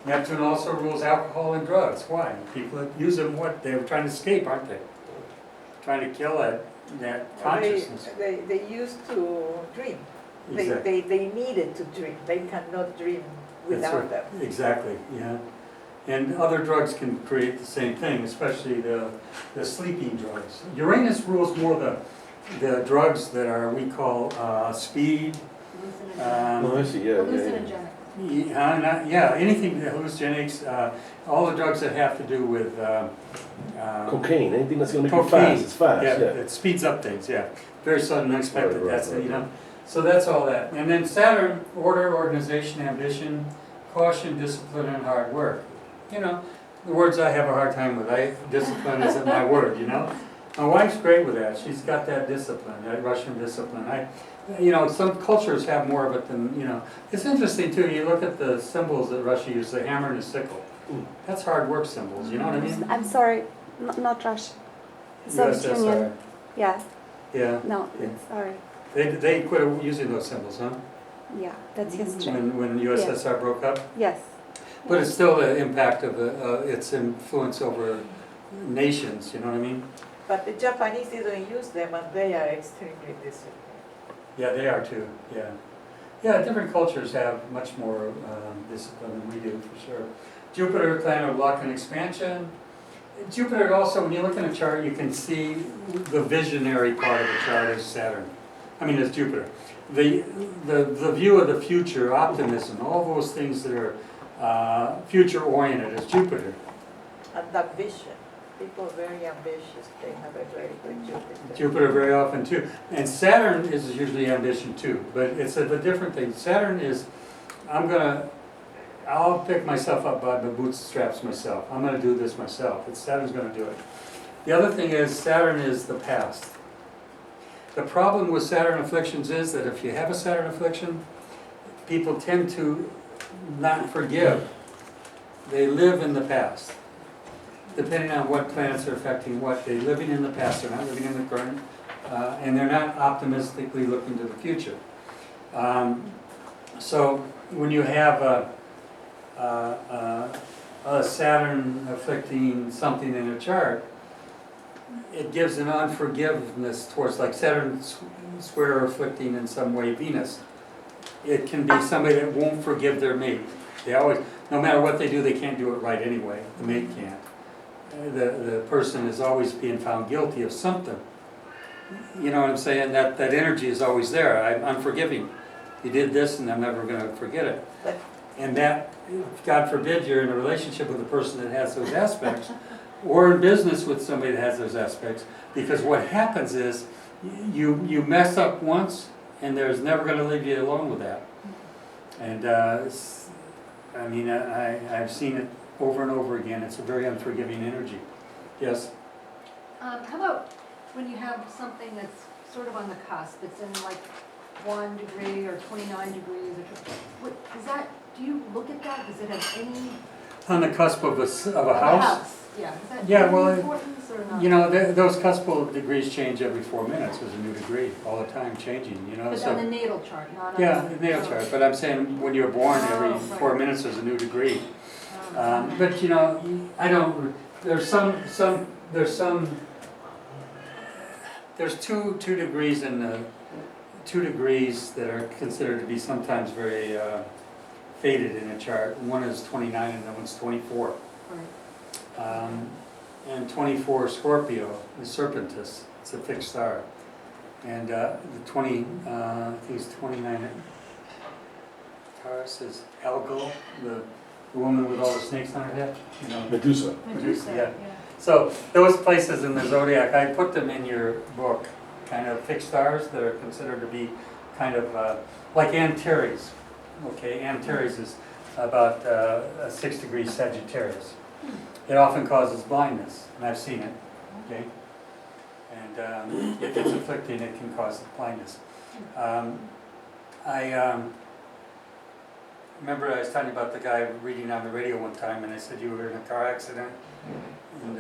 Neptune also rules alcohol and drugs. Why? People that use them, what? They're trying to escape, aren't they? Trying to kill that consciousness. They used to dream. Exactly. They needed to dream. They cannot dream That's without right. them. Exactly, yeah. And other drugs can create the same thing, especially the sleeping drugs. Uranus rules more the drugs that we call speed. Oh, I see, yeah. Hallucinogenic. Yeah, anything, the hallucinogenics, all the drugs that have to do with Cocaine, anything that's gonna make you cocaine. fast, it's fast, yeah. It speeds up things, yeah. Very sudden, unexpected, Right, that's it, right, you right. know. So that's all that. And then Saturn, order, organization, ambition, caution, discipline, and hard work. You know, the words I have a hard time with. Discipline isn't my word, you know. My wife's great with that. She's got that discipline, that Russian discipline. You know, some cultures have more of it than, you know. It's interesting too, you look at the symbols that Russia uses, the hammer and the sickle. That's hard work symbols, you know what I mean? I'm sorry, not Russia. Soviet USSR. Union. Yeah, Yeah, no, Yeah. sorry. they quit using those symbols, huh? Yeah, that's history. When USSR broke up? Yes. But it's still the impact of its influence over nations, you know what I mean? But the Japanese didn't use them, and they are extremely disciplined. Yeah, they are too, yeah. Yeah, different cultures have much more discipline than we do, for sure. Jupiter, planet of luck and expansion. Jupiter also, when you look in a chart, you can see the visionary part of the chart is Saturn. I mean, it's Jupiter. The view of the future, optimism, all those things that are future-oriented is Jupiter. And that vision, people are very ambitious, they have a very good Jupiter. Jupiter very often too. And Saturn is usually ambition too, but it's a different thing. Saturn is, I'll pick myself up by the bootstraps myself. I'm gonna do this myself. Saturn's gonna do it. The other thing is, Saturn is the past. The problem with Saturn afflictions is that if you have a Saturn affliction, people tend to not forgive. They live in the past. Depending on what planets are affecting what, they're living in the past, they're not living in the current, and they're not optimistically looking to the future. So when you have a Saturn afflicting something in a chart, it gives an unforgiveness towards, like Saturn square afflicting in some way Venus. It can be somebody that won't forgive their mate. They always, no matter what they do, they can't do it right anyway. The mate can't. The person is always being found guilty of something. You know what I'm saying? That energy is always there. I'm forgiving. You did this and I'm never going to forget it. And that, God forbid, you're in a relationship with a person that has those aspects, or in business with somebody that has those aspects, because what happens is you mess up once and there's never going to leave you alone with that. And I mean, I've seen it over and over again. It's a very unforgiving energy. Yes? How about when you have something that's sort of on the cusp, it's in like 1 degree or 29 degrees, or what, is that, do you look at that? Does it have any? On the cusp of a house? Yeah, is that Yeah, well, importance or not? You know, those cuspal degrees change every 4 minutes. There's a new degree all the time changing, you know. But So on the natal chart, not on yeah, the... the natal chart. But I'm saying when you're born, every 4 minutes there's a new degree. But you know, I don't. There's two degrees in the 2 degrees that are considered to be sometimes very faded in a chart. One is 29 and the one's 24. Right. And 24 Scorpio is Serpentis. It's a fixed star. And the 20, I think it's 29. Taurus is Algol, the woman with all the snakes on her head. You know, Medusa. Medusa, yeah. So those places in the zodiac, I put them in your book, kind of fixed stars that are considered to be kind of like Antares. Okay, Antares is about a 6 degree Sagittarius. It often causes blindness, and I've seen it. Okay, and if it's afflicting, it can cause blindness. I remember I was telling you about the guy reading on the radio one time, and I said you were in a car accident, and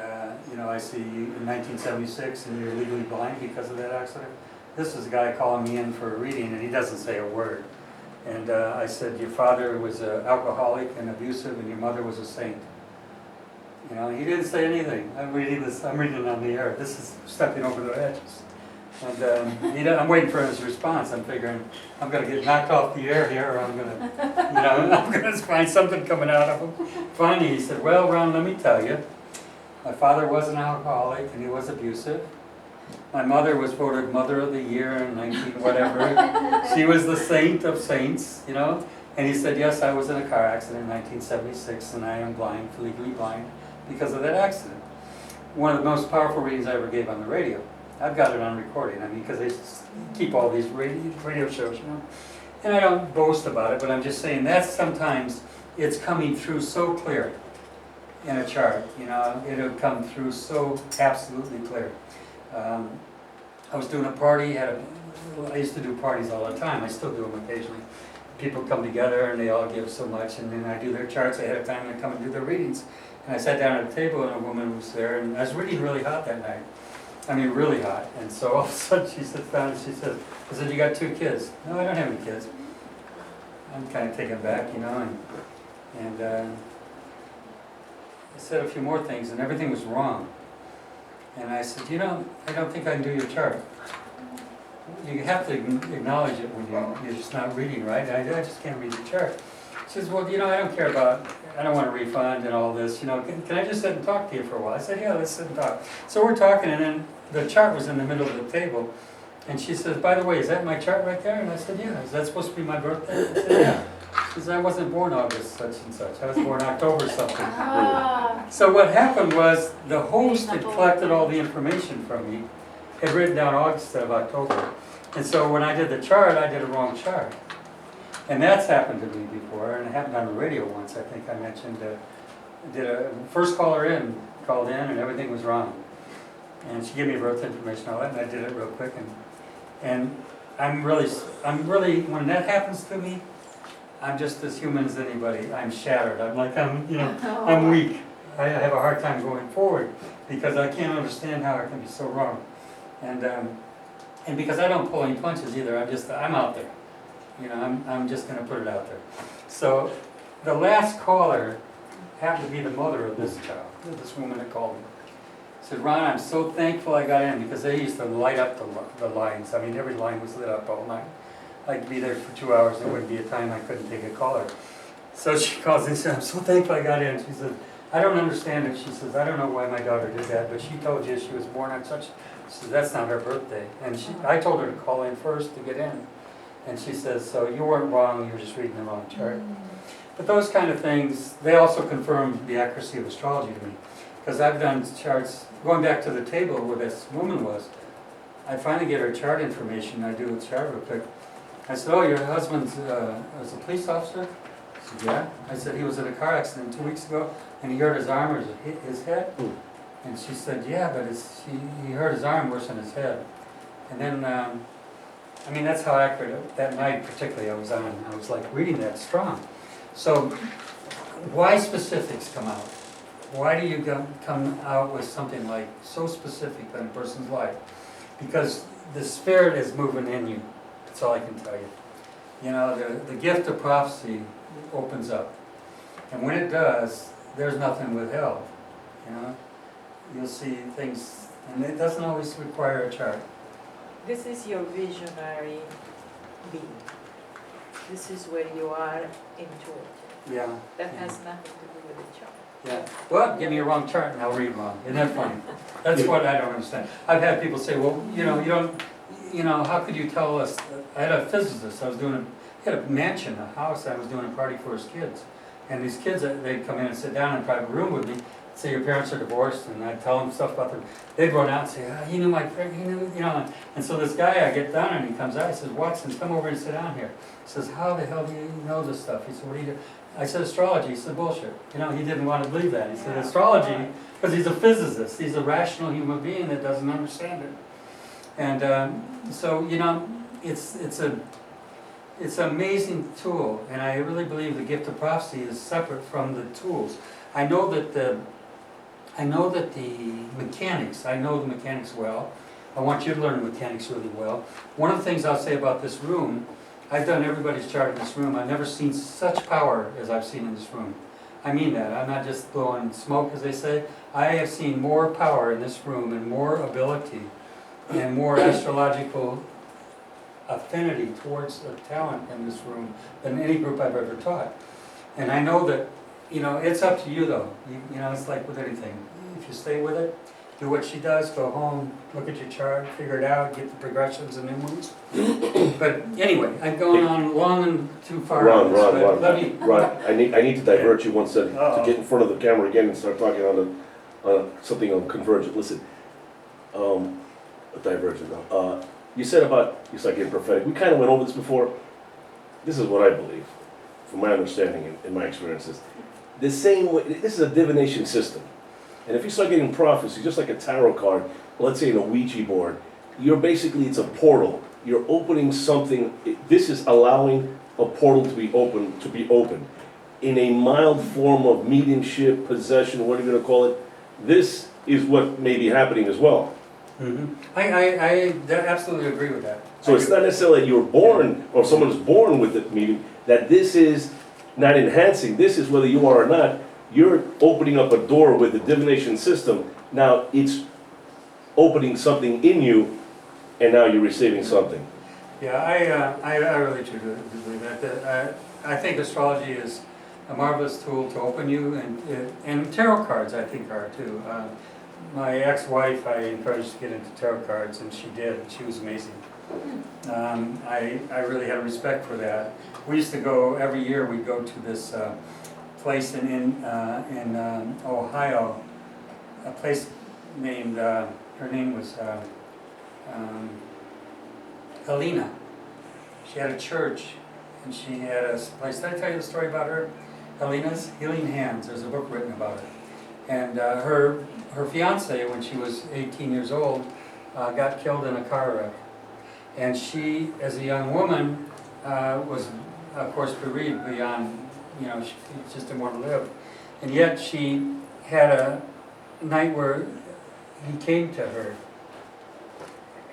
you know, I see you in 1976, and you're legally blind because of that accident. This is a guy calling me in for a reading, and he doesn't say a word. And I said, your father was an alcoholic and abusive, and your mother was a saint. You know, he didn't say anything. I'm reading this. I'm reading it on the air. This is stepping over the edges. And I'm waiting for his response. I'm figuring I'm going to get knocked off the air here, or I'm going to, you know, I'm going to find something coming out of him. Finally, he said, well, Ron, let me tell you. My father was an alcoholic, and he was abusive. My mother was voted Mother of the Year in 19 whatever. She was the saint of saints, you know. And he said, yes, I was in a car accident in 1976, and I am blind, legally blind, because of that accident. One of the most powerful readings I ever gave on the radio. I've got it on recording, I mean, because they keep all these radio shows, you know. And I don't boast about it, but I'm just saying that sometimes it's coming through so clear in a chart, you know. It'll come through so absolutely clear. I was doing a party, I used to do parties all the time, I still do them occasionally. People come together and they all give so much, and then I do their charts ahead of time and they come and do their readings. And I sat down at a table and a woman was there, and I was reading really hot that night. I mean, really hot. And so all of a sudden she sits down and she says, I said, you got 2 kids? No, I don't have any kids. I'm kind of taken back, you know, and I said a few more things and everything was wrong. And I said, you know, I don't think I can do your chart. You have to acknowledge it when you're just not reading right. I just can't read your chart. She says, well, you know, I don't care about I don't want a refund and all this, can I just sit and talk to you for a while? I said, yeah, let's sit and talk. So we're talking, and then the chart was in the middle of the table, and she says, by the way, is that my chart right there? And I said, yeah. Is that supposed to be my birthday? I said, yeah. She says, I wasn't born August such and such, I was born October something. Ah, So what happened was, the host had collected all the information from me, had written down August instead of October. And so when I did the chart, I did a wrong chart. And that's happened to me before, and it happened on the radio once, I think I mentioned, did a first caller called in, and everything was wrong. And she gave me birth information and all that, and I did it real quick, and I'm really, when that happens to me, I'm just as human as anybody. I'm shattered. I'm weak. I have a hard time going forward because I can't understand how it can be so wrong. And because I don't pull any punches either, I'm out there. I'm just gonna put it out there. So the last caller happened to be the mother of this child, this woman that called me. Said, Ron, I'm so thankful I got in because they used to light up the lines. I mean, every line was lit up all night. I'd be there for 2 hours. There wouldn't be a time I couldn't take a caller. So she calls and said, I'm so thankful I got in. She said, I don't understand it. She says, I don't know why my daughter did that, but she told you she was born on such. She says, that's not her birthday. And I told her to call in first to get in. And she says, so you weren't wrong, you were just reading the wrong chart. But those kind of things, they also confirm the accuracy of astrology to me. Because I've done charts, going back to the table where this woman was, I finally get her chart information, I do a chart real quick. I said, oh, your husband's was a police officer? She said, yeah. I said, he was in a car accident 2 weeks ago, and he hurt his arm or his head? And she said, yeah, but he hurt his arm worse than his head. And then, that's how accurate that night particularly I was on. I was like reading that strong. So why specifics come out? Why do you come out with something like so specific in a person's life? Because the spirit is moving in you. That's all I can tell you. The gift of prophecy opens up. And when it does, there's nothing withheld. You'll see things, and it doesn't always require a chart. This is your visionary being. This is where you are intuitive. Yeah. That has nothing to do with the chart. Yeah. Well, give me a wrong chart and I'll read wrong. Isn't that funny? That's what I don't understand. I've had people say, well, you don't, how could you tell us? I had a physicist. He had a mansion, a house. I was doing a party for his kids. And these kids, they'd come in and sit down in a private room with me, say your parents are divorced, and I'd tell them stuff about them. They'd run out and say, he knew my friend, he knew, And so this guy, I get down and he comes out, he says, Watson, come over and sit down here. He says, how the hell do you know this stuff? He said, what do you do? I said, astrology. He said, bullshit. He didn't want to believe that. He said, astrology, because he's a physicist. He's a rational human being that doesn't understand it. And so, it's an amazing tool, and I really believe the gift of prophecy is separate from the tools. I know that the mechanics, I know the mechanics well. I want you to learn the mechanics really well. One of the things I'll say about this room, I've done everybody's chart in this room. I've never seen such power as I've seen in this room. I mean that. I'm not just blowing smoke, as they say. I have seen more power in this room and more ability and more astrological affinity towards a talent in this room than any group I've ever taught. And I know that, it's up to you though. It's like with anything. If you stay with it, do what she does, go home, look at your chart, figure it out, get the progressions and new moves. But anyway, I'm going on long and too far. Ron, I need to divert you one second to get in front of the camera again and start talking on something on convergent. Listen, divergent now. You said about, you start getting prophetic. We kind of went over this before. This is what I believe, from my understanding and my experiences. The same way, this is a divination system. And if you start getting prophecy, just like a tarot card, let's say in a Ouija board, it's a portal. You're opening something. This is allowing a portal to be open. In a mild form of mediumship, possession, what are you going to call it? This is what may be happening as well. Mm-hmm. I absolutely agree with that. So it's not necessarily that you're born or someone is born with it, meaning that this is not enhancing. This is whether you are or not. You're opening up a door with the divination system. Now it's opening something in you, and now you're receiving something. Yeah, I really do believe that. I think astrology is a marvelous tool to open you, and tarot cards I think are too. My ex-wife, I encouraged to get into tarot cards, and she did, and she was amazing. I really had a respect for that. We used to go, every year we'd go to this place in Ohio, a place named, her name was Helena. She had a church, and she had a place. Did I tell you the story about her? Helena's Healing Hands. There's a book written about it. And her fiance, when she was 18 years old, got killed in a car wreck. And she, as a young woman, was, of course, bereaved beyond, she just didn't want to live. And yet she had a night where he came to her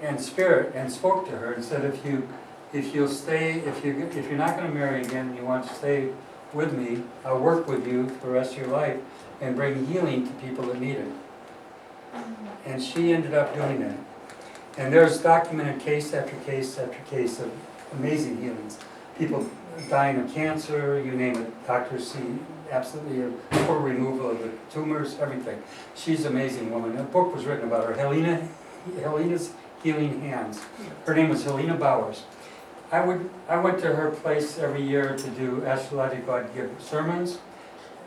in spirit and spoke to her and said, if you'll stay, if you're not going to marry again, you want to stay with me, I'll work with you for the rest of your life and bring healing to people that need it. And she ended up doing that. And there's documented case after case after case of amazing healings. People dying of cancer, you name it, doctors see absolutely a full removal of the tumors, everything. She's an amazing woman. A book was written about her, Helena's Healing Hands. Her name was Helena Bowers. I went to her place every year to do astrological. I'd give sermons,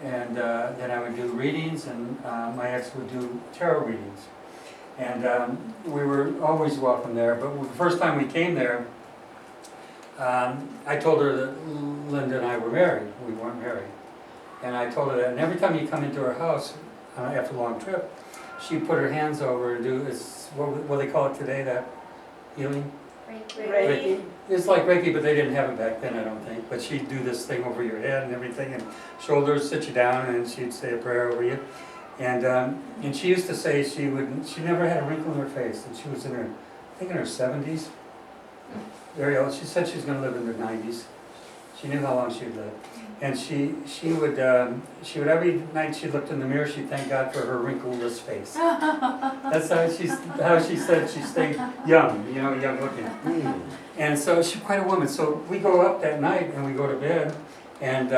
and then I would do readings, and my ex would do tarot readings. And we were always welcome there, but the first time we came there, I told her that Linda and I were married. We weren't married. And I told her that, and every time you come into her house after a long trip, she put her hands over and do, what they call it today, that healing? Reiki. It's like Reiki, but they didn't have it back then, I don't think. But she'd do this thing over your head and everything, and shoulders, sit you down, and she'd say a prayer over you. And she used to say she never had a wrinkle in her face, and she was in her, I think in her 70s, very old. She said she was going to live in her 90s. She knew how long she would live. And she would every night she looked in the mirror, she'd thank God for her wrinkleless face. That's how she said she stayed young, young looking. And so she's quite a woman. So we go up that night and we go to bed, and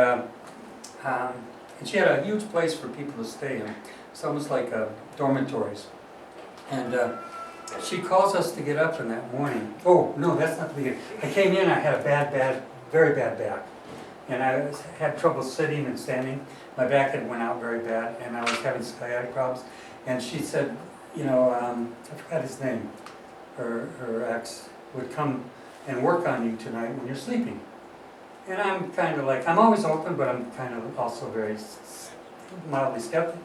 she had a huge place for people to stay in. It's almost like dormitories. And she calls us to get up in that morning. Oh, no, that's not the beginning. I came in, I had a very bad back. And I had trouble sitting and standing. My back had went out very bad, and I was having sciatic problems. And she said, I forgot his name. Her ex would come and work on you tonight when you're sleeping. And I'm kind of like, I'm always open, but I'm kind of also very mildly skeptic.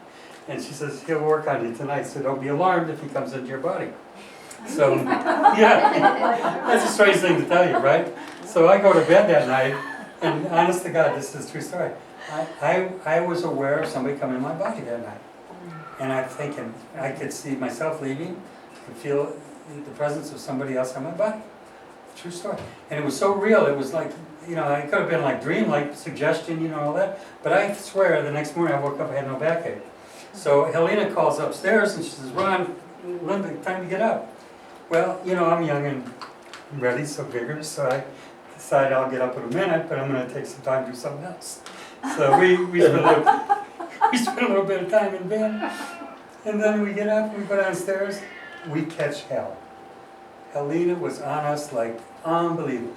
And she says, he'll work on you tonight, so don't be alarmed if he comes into your body. So, yeah, that's a strange thing to tell you, right? So I go to bed that night, and honest to God, this is a true story. I was aware of somebody coming in my body that night. And I'm thinking, I could see myself leaving, I could feel the presence of somebody else on my body. True story. And it was so real, it was like, it could have been like dream-like suggestion, all that. But I swear, the next morning I woke up, I had no backache. So Helena calls upstairs and she says, Ron, Linda, time to get up. Well, I'm young and ready, so vigorous, so I decide I'll get up in a minute, but I'm going to take some time to do something else. So we spend a little bit of time in bed, and then we get up, we go downstairs, we catch hell. Helena was on us like unbelievable.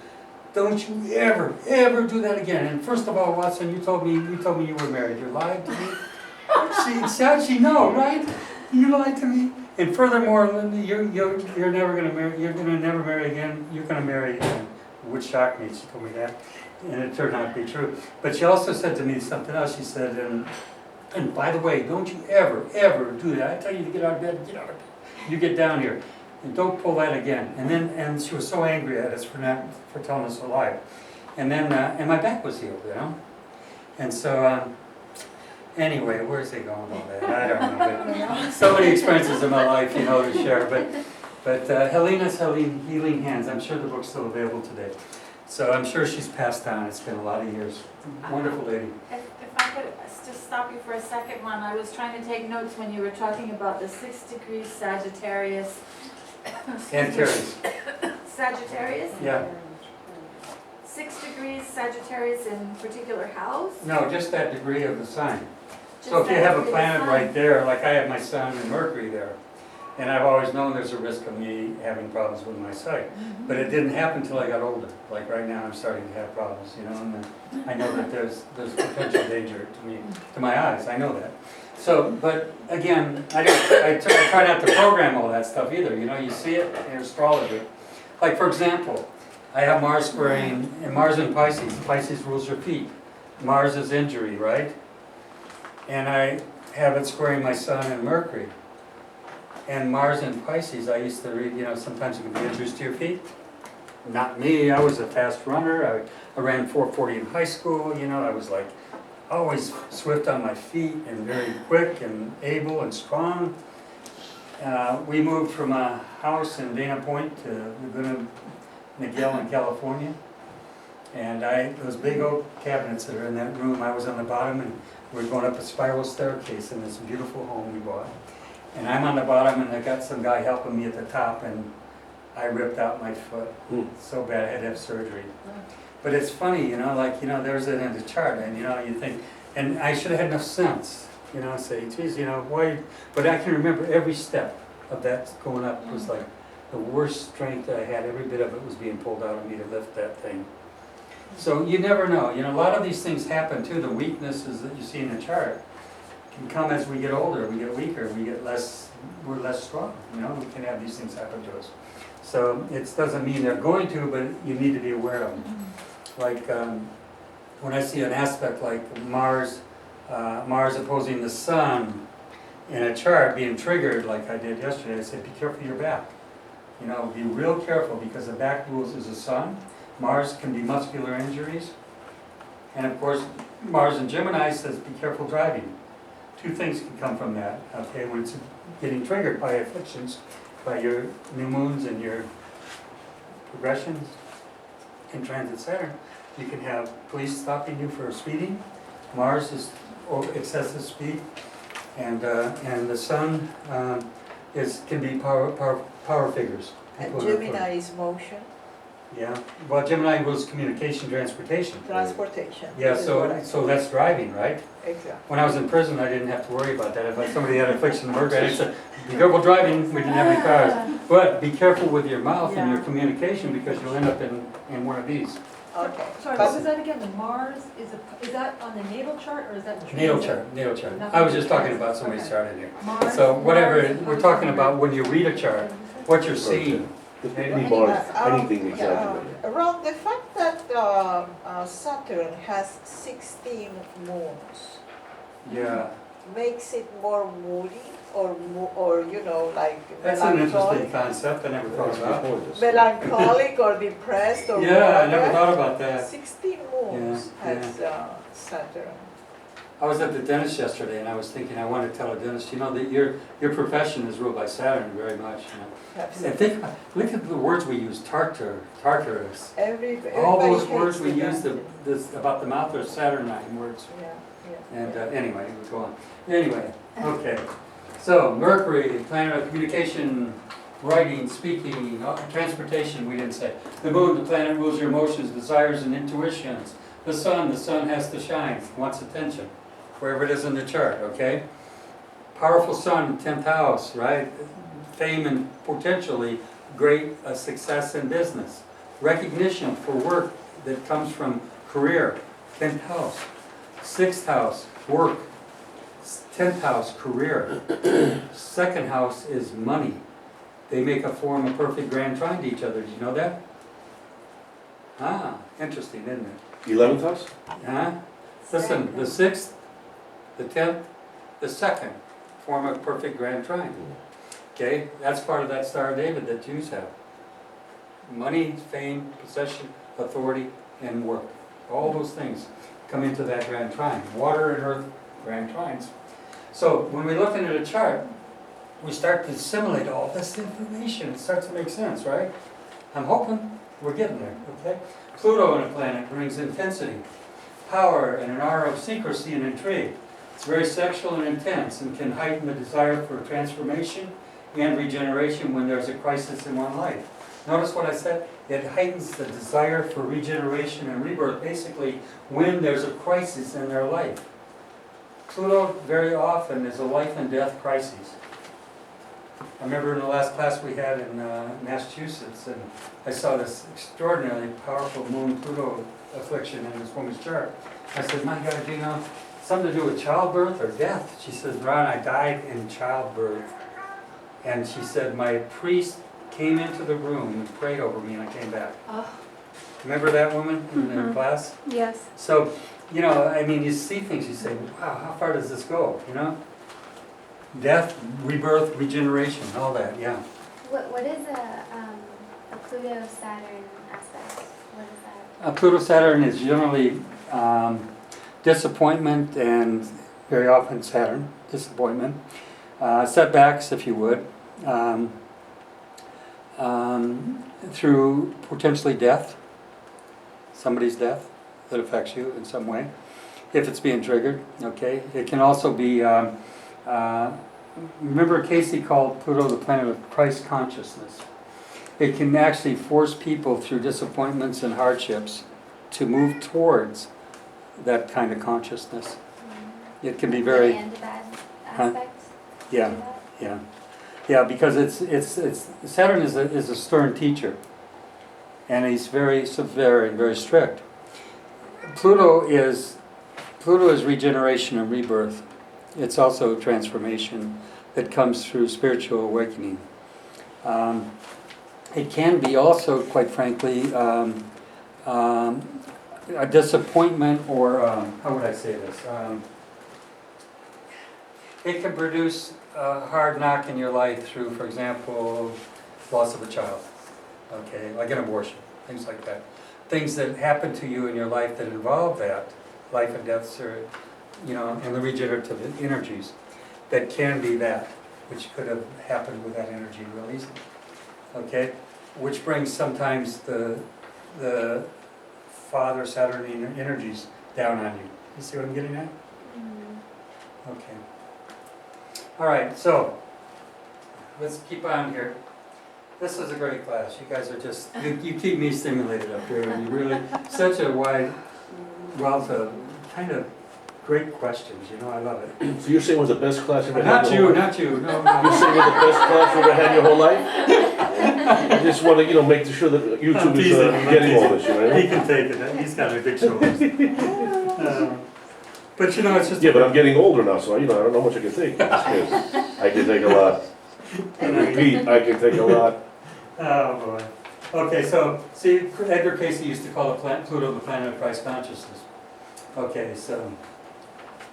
Don't you ever do that again. And first of all, Watson, you told me you were married. You lied to me. She know, right? You lied to me. And furthermore, Linda, you're never going to marry. You're going to never marry again. You're going to marry again. Which shocked me. She told me that, and it turned out to be true. But she also said to me something else. She said, and by the way, don't you ever do that. I tell you to get out of bed. Get out of bed. You get down here. And don't pull that again. And she was so angry at us for telling us a lie. And then and my back was healed, And so anyway, where's it going with all that? I don't know. But so many experiences in my life, to share. But Helena's Healing Hands. I'm sure the book's still available today. So I'm sure she's passed on. It's been a lot of years. Wonderful lady. If I could just stop you for a second, Ron, I was trying to take notes when you were talking about the 6 degrees Sagittarius. Antares. Sagittarius? Yeah. 6 degrees Sagittarius in particular house? No, just that degree of the sign. Just So if you that have a degree of planet sun? right there, like I have my Sun and Mercury there, and I've always known there's a risk of me having problems with my sight. But it didn't happen until I got older. Like right now, I'm starting to have problems, you know, and then I know that there's potential danger to me, to my eyes, I know that. So, but again, I try not to program all that stuff either, you know, you see it in astrology. Like for example, I have Mars squaring, and Mars in Pisces. Pisces rules your feet. Mars is injury, right? And I have it squaring my Sun and Mercury. And Mars in Pisces, I used to read, you know, sometimes it can be injuries to your feet. Not me, I was a fast runner. I ran 440 in high school, you know, I was like always swift on my feet and very quick and able and strong. We moved from a house in Dana Point to Laguna Niguel in California. And those big oak cabinets that are in that room, I was on the bottom and we're going up a spiral staircase in this beautiful home we bought. And I'm on the bottom and I got some guy helping me at the top and I ripped out my foot. So bad I had to have surgery. But it's funny, you know, like, you know, there's it in the chart and, you know, you think, and I should have had enough sense, you know, say, geez, you know, why, but I can remember every step of that going up was like the worst strength I had, every bit of it was being pulled out of me to lift that thing. So you never know, you know, a lot of these things happen too, the weaknesses that you see in the chart can come as we get older, we get weaker, we're less strong, you know, we can have these things happen to us. So it doesn't mean they're going to, but you need to be aware of them. Like when I see an aspect like Mars opposing the Sun in a chart being triggered like I did yesterday, I said, be careful of your back. You know, be real careful because the back rules is the Sun. Mars can be muscular injuries. And of course, Mars in Gemini says, be careful driving. Two things can come from that, okay, when it's getting triggered by afflictions, by your new moons and your progressions in transit Saturn. You can have police stopping you for speeding. Mars is excessive speed, and the Sun can be power figures. And People are- Gemini is motion, Yeah, well, Gemini rules communication, transportation. transportation. Yeah, This is what I- so that's driving, right? Exactly. When I was in prison, I didn't have to worry about that. If somebody had affliction of Mercury, I said, be careful driving, we didn't have any cars. But be careful with your mouth and your communication because you'll end up in one of these. Okay. Sorry, what was that again? The Mars, is that on the natal chart or is that? the Natal transit? chart. I was just talking about somebody's Okay. chart in here. Mars- So whatever, Mars we're opposing talking about Mercury. when you read a chart, what you're seeing. Any Mars, anything exaggerated. Around the fact that Saturn has 16 moons Yeah, makes it more moody or you know, like that's an interesting melancholic, concept I never thought about. melancholic or depressed or Yeah, I never whatever. thought about that. 16 moons Yeah, has Saturn. I was at the dentist yesterday and I was thinking, I want to tell a dentist, you know, that your profession is ruled by Saturn very much, you know. And think, look at the words we use, Tartarus. All Everybody those words hates we the use dentist. about the mouth are Saturnine words. Yeah. And anyway, we go on. Anyway, okay. So Mercury, planet of communication, writing, speaking, transportation, we didn't say. The moon, the planet rules your emotions, desires, and intuitions. The sun has to shine, wants attention, wherever it is in the chart, okay? Powerful sun, 10th house, right? Fame and potentially great success in business. Recognition for work that comes from career, 10th house. 6th house, work. 10th house, career. 2nd house is money. They make a form of perfect grand trine to each other. Did you know that? Ah, interesting, isn't it? 11th house? Huh? Listen, the 6th, the 10th, the 2nd form a perfect grand trine. Okay, that's part of that Star of David that Jews have. Money, fame, possession, authority, and work. All those things come into that grand trine. Water and earth, grand trines. So when we're looking at a chart, we start to assimilate all this information. It starts to make sense, right? I'm hoping we're getting there, okay? Pluto in a planet brings intensity, power, and an aura of secrecy and intrigue. It's very sexual and intense and can heighten the desire for transformation and regeneration when there's a crisis in one's life. Notice what I said? It heightens the desire for regeneration and rebirth, basically when there's a crisis in their life. Pluto very often is a life and death crisis. I remember in the last class we had in Massachusetts, and I saw this extraordinarily powerful Moon-Pluto affliction in this woman's chart. I said, my God, do you know, something to do with childbirth or death? She says, Ron, I died in childbirth. And she said, my priest came into the room and prayed over me, and I came back. Oh, Remember that woman in the Mhm. class? Yes. So, you know, I mean, you see things, you say, wow, how far does this go, you know? Death, rebirth, regeneration, all that, yeah. What is a Pluto-Saturn aspect? What is that? Pluto-Saturn is generally disappointment, and very often Saturn, disappointment. Setbacks, if you would, through potentially death, somebody's death that affects you in some way, if it's being triggered, okay? It can also be, remember Casey called Pluto the planet of Christ consciousness. It can actually force people through disappointments and hardships to move towards that kind of consciousness. It can be very, And bad aspects? yeah, to that? yeah, yeah, because it's Saturn is a stern teacher, and he's very severe and very strict. Pluto is regeneration and rebirth. It's also transformation that comes through spiritual awakening. It can be also, quite frankly, a disappointment, or how would I say this? It can produce a hard knock in your life through, for example, loss of a child, okay, like an abortion, things like that. Things that happen to you in your life that involve that, life and death, or, you know, and the regenerative energies, that can be that, which could have happened with that energy real easily, okay? Which brings sometimes the Father Saturnian energies down on you. You see what I'm getting at? Okay. All right, so let's keep on here. This is a great class. You guys are just, you keep me stimulated up here. And you really, such a wide wealth of kind of great questions, you know, I love it. So you're saying it was the best class you ever had? Not your whole you, life? not you, no, You're no. saying it was the best class you ever had your whole life? I just want to, you know, make sure that YouTube is getting all this, you know? He can take it, he's got a big shoulders. But you know, it's just. Yeah, but I'm getting older now, so, you know, I don't know how much I can take. I can take a lot. I repeat, I can take a lot. Oh, boy. Okay, so, see, Edgar Casey used to call Pluto the planet of Christ consciousness. Okay, so,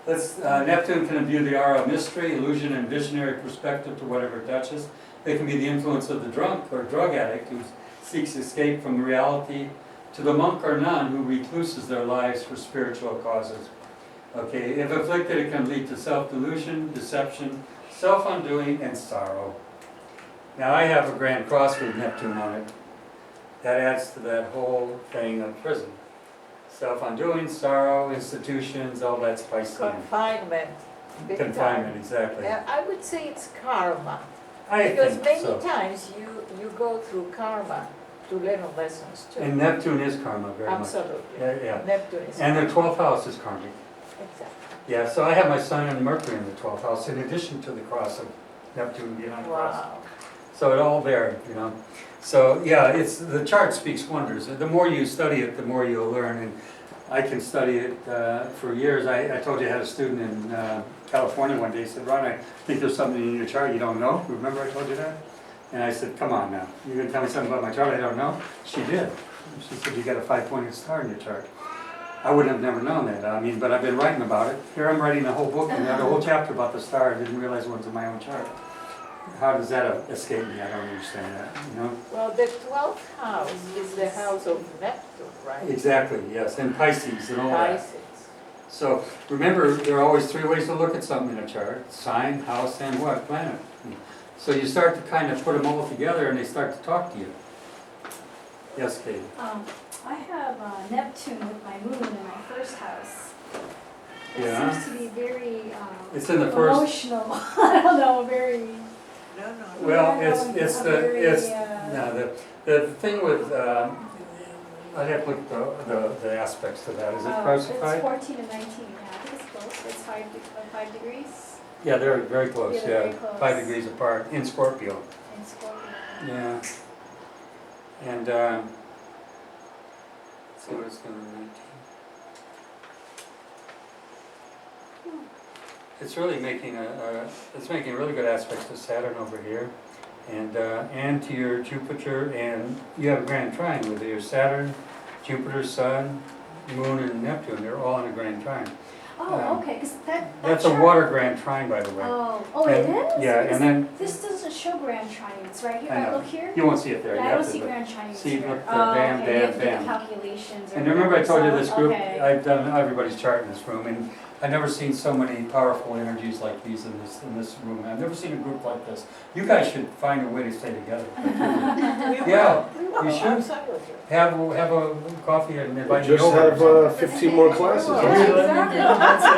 Neptune can imbue the aura of mystery, illusion, and visionary perspective to whatever it touches. It can be the influence of the drunk or drug addict who seeks escape from reality, to the monk or nun who recluses their lives for spiritual causes. Okay, if afflicted, it can lead to self-delusion, deception, self-undoing, and sorrow. Now, I have a Grand Cross with Neptune on it. That adds to that whole thing of prison. Self-undoing, sorrow, institutions, all that spiced in. Confinement. big time. Confinement, exactly. Yeah, I would say it's karma. I Because think many so. times you go through karma to learn lessons too. And Neptune is karma, very much. Absolutely. Yeah, yeah. Neptune is. And the 12th house is karmic. Exactly. Yeah, so I have my Sun and Mercury in the 12th house, in addition to the cross of Neptune being on the cross. Wow. So it all there, you know. So yeah, the chart speaks wonders. The more you study it, the more you'll learn. And I can study it for years. I told you I had a student in California one day. He said, Ron, I think there's something in your chart you don't know. Remember I told you that? And I said, come on now. You're going to tell me something about my chart I don't know? She did. She said, you got a 5-pointed star in your chart. I would have never known that. I mean, but I've been writing about it. Here I'm writing a whole book and a whole chapter about the star. I didn't realize it was in my own chart. How does that escape me? I don't understand that, you know? Well, the 12th house is the house of Neptune, right? Exactly, yes, and Pisces and all that. Pisces. So remember, there are always 3 ways to look at something in a chart: sign, house, and what? Planet. So you start to kind of put them all together and they start to talk to you. Yes, Katie? I have Neptune with my moon in my first house. It Yeah. seems to be very It's in the first. emotional. I don't know, very. No, no. Well, Yeah, it's I'm the, very, it's, uh, no, the thing with, I have to look at the aspects to that. Is it It's classified? 14 and 19, yeah, I think it's close, it's 5 degrees Yeah, they're very close, Yeah, they're yeah. very close. 5 degrees apart in Scorpio. in Scorpio. Yeah. And, let's see what it's gonna be. It's really making it's making really good aspects to Saturn over here, and to your Jupiter, and you have a grand trine with your Saturn, Jupiter, Sun, Moon, and Neptune. They're all in a grand trine. Oh, okay, because that That's a chart- water grand trine, by the way. Oh, it And- is? Yeah, Because and then this doesn't show grand trines, right here, I know. look here? you won't see it there. Yeah, You I have don't to see look. grand trines See, here. look there, Oh, bam, okay, you have to bam, do the bam. calculations. or And remember I told you whatever, this group, okay. I've done everybody's chart in this room, and I've never seen so many powerful energies like these in this room. I've never seen a group like this. You guys should find a way to stay together. Yeah, you should. I'm sorry with you. Have a coffee and invite me Just over. have 15 more classes. Yeah, That's it. exactly. That's it. It's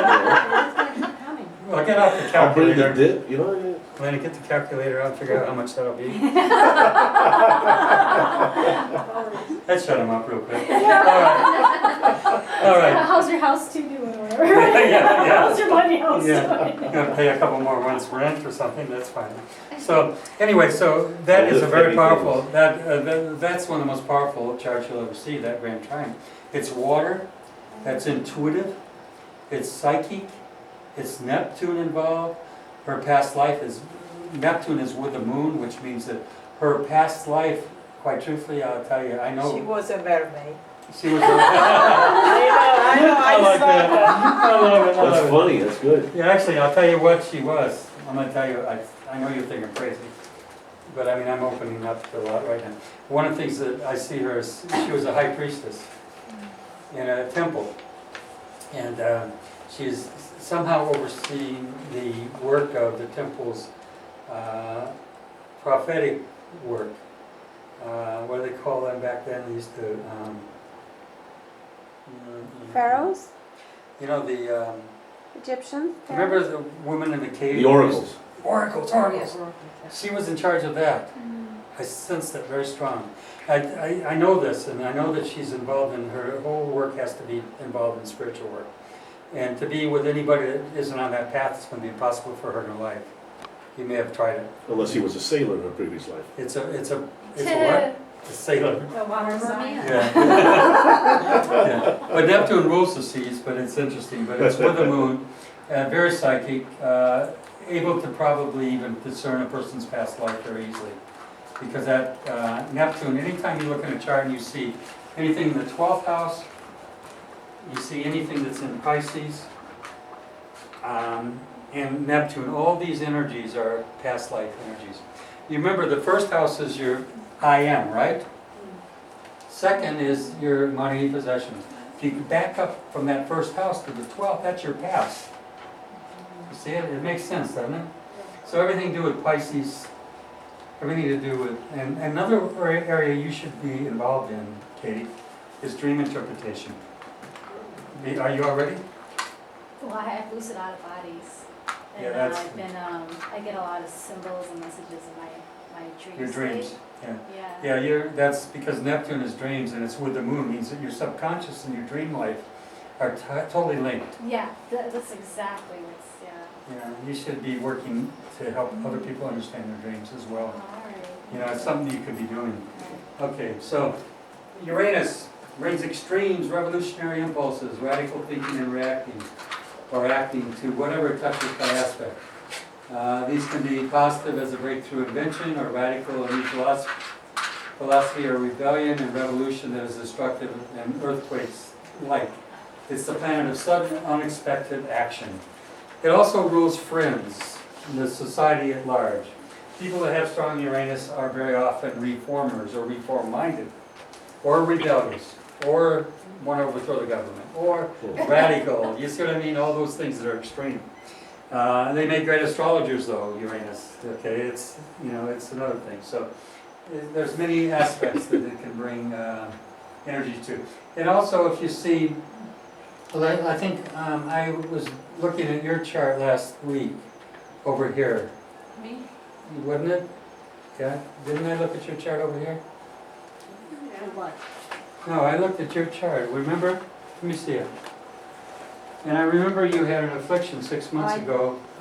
gonna keep coming. Well, get out the I'll bring the calculator. dip, you know? Lenny, get the calculator out and figure out how much that'll be. That shut him up real quick. All right. All right. How's your house two doing or whatever? Yeah. How's your money house Yeah, doing? you're gonna pay a couple more months rent or something, that's fine. So, anyway, so that is a very powerful, that's one of the most powerful charts you'll ever see, that grand trine. It's water, that's intuitive, it's psychic, it's Neptune involved. Her past life is, Neptune is with the moon, which means that her past life, quite truthfully, I'll tell you, I She know was a mermaid. she was a... I like saw that. that. I love it, I love That's it. funny, that's good. Yeah, actually, I'll tell you what she was. I'm gonna tell you, I know you're thinking crazy, but I mean, I'm opening up to a lot right now. One of the things that I see her is, she was a high priestess in a temple. And she's somehow overseeing the work of the temple's prophetic work. What do they call them back then? They used to... Pharaohs, You know, the... Egyptians. remember the woman in the cave? The oracles. Oracles. She was in charge of that. I sense that very strong. I know this, and I know that she's involved in her whole work has to be involved in spiritual work. And to be with anybody that isn't on that path is going to be impossible for her in her life. You may have tried it. Unless he was a sailor in a previous life. It's a what? A sailor. A water sign. Yeah. Yeah. But Neptune rules the seas, but it's interesting. But it's with the moon, very psychic, able to probably even discern a person's past life very easily. Because that Neptune, anytime you look in a chart and you see anything in the 12th house, you see anything that's in Pisces, and Neptune, all these energies are past life energies. You remember the first house is your I am, right? Second is your money possessions. If you back up from that first house to the 12th, that's your past. You see it? It makes sense, doesn't it? So everything to do with Pisces, everything to do with, and another area you should be involved in, Katie, is dream interpretation. Are you all ready? Well, I have lucid out of bodies. And Yeah, that's- I've been, I get a lot of symbols and messages in my dream Your dreams. state. Yeah. Yeah. That's because Neptune is dreams, and it's with the moon, means that your subconscious and your dream life are totally linked. Yeah, that's exactly what's, yeah. Yeah, you should be working to help other people understand their dreams as well. All right. You know, it's something you could be doing. Okay, so Uranus brings extremes, revolutionary impulses, radical thinking and reacting, or acting to whatever it touches by aspect. These can be positive as a breakthrough invention, or radical and new philosophy or rebellion and revolution that is destructive and earthquakes like. It's the planet of sudden, unexpected action. It also rules friends in the society at large. People that have strong Uranus are very often reformers or reform-minded, or rebellious, or want to overthrow the government, or radical. You see what I mean? All those things that are extreme. They make great astrologers, though, Uranus. Okay, it's it's another thing. So there's many aspects that it can bring energy to. And also, if you see, I think I was looking at your chart last week over here. Me? Wasn't it? Yeah, didn't I look at your chart over here? For what? No, I looked at your chart, remember? Let me see it. And I remember you had an affliction 6 months I- ago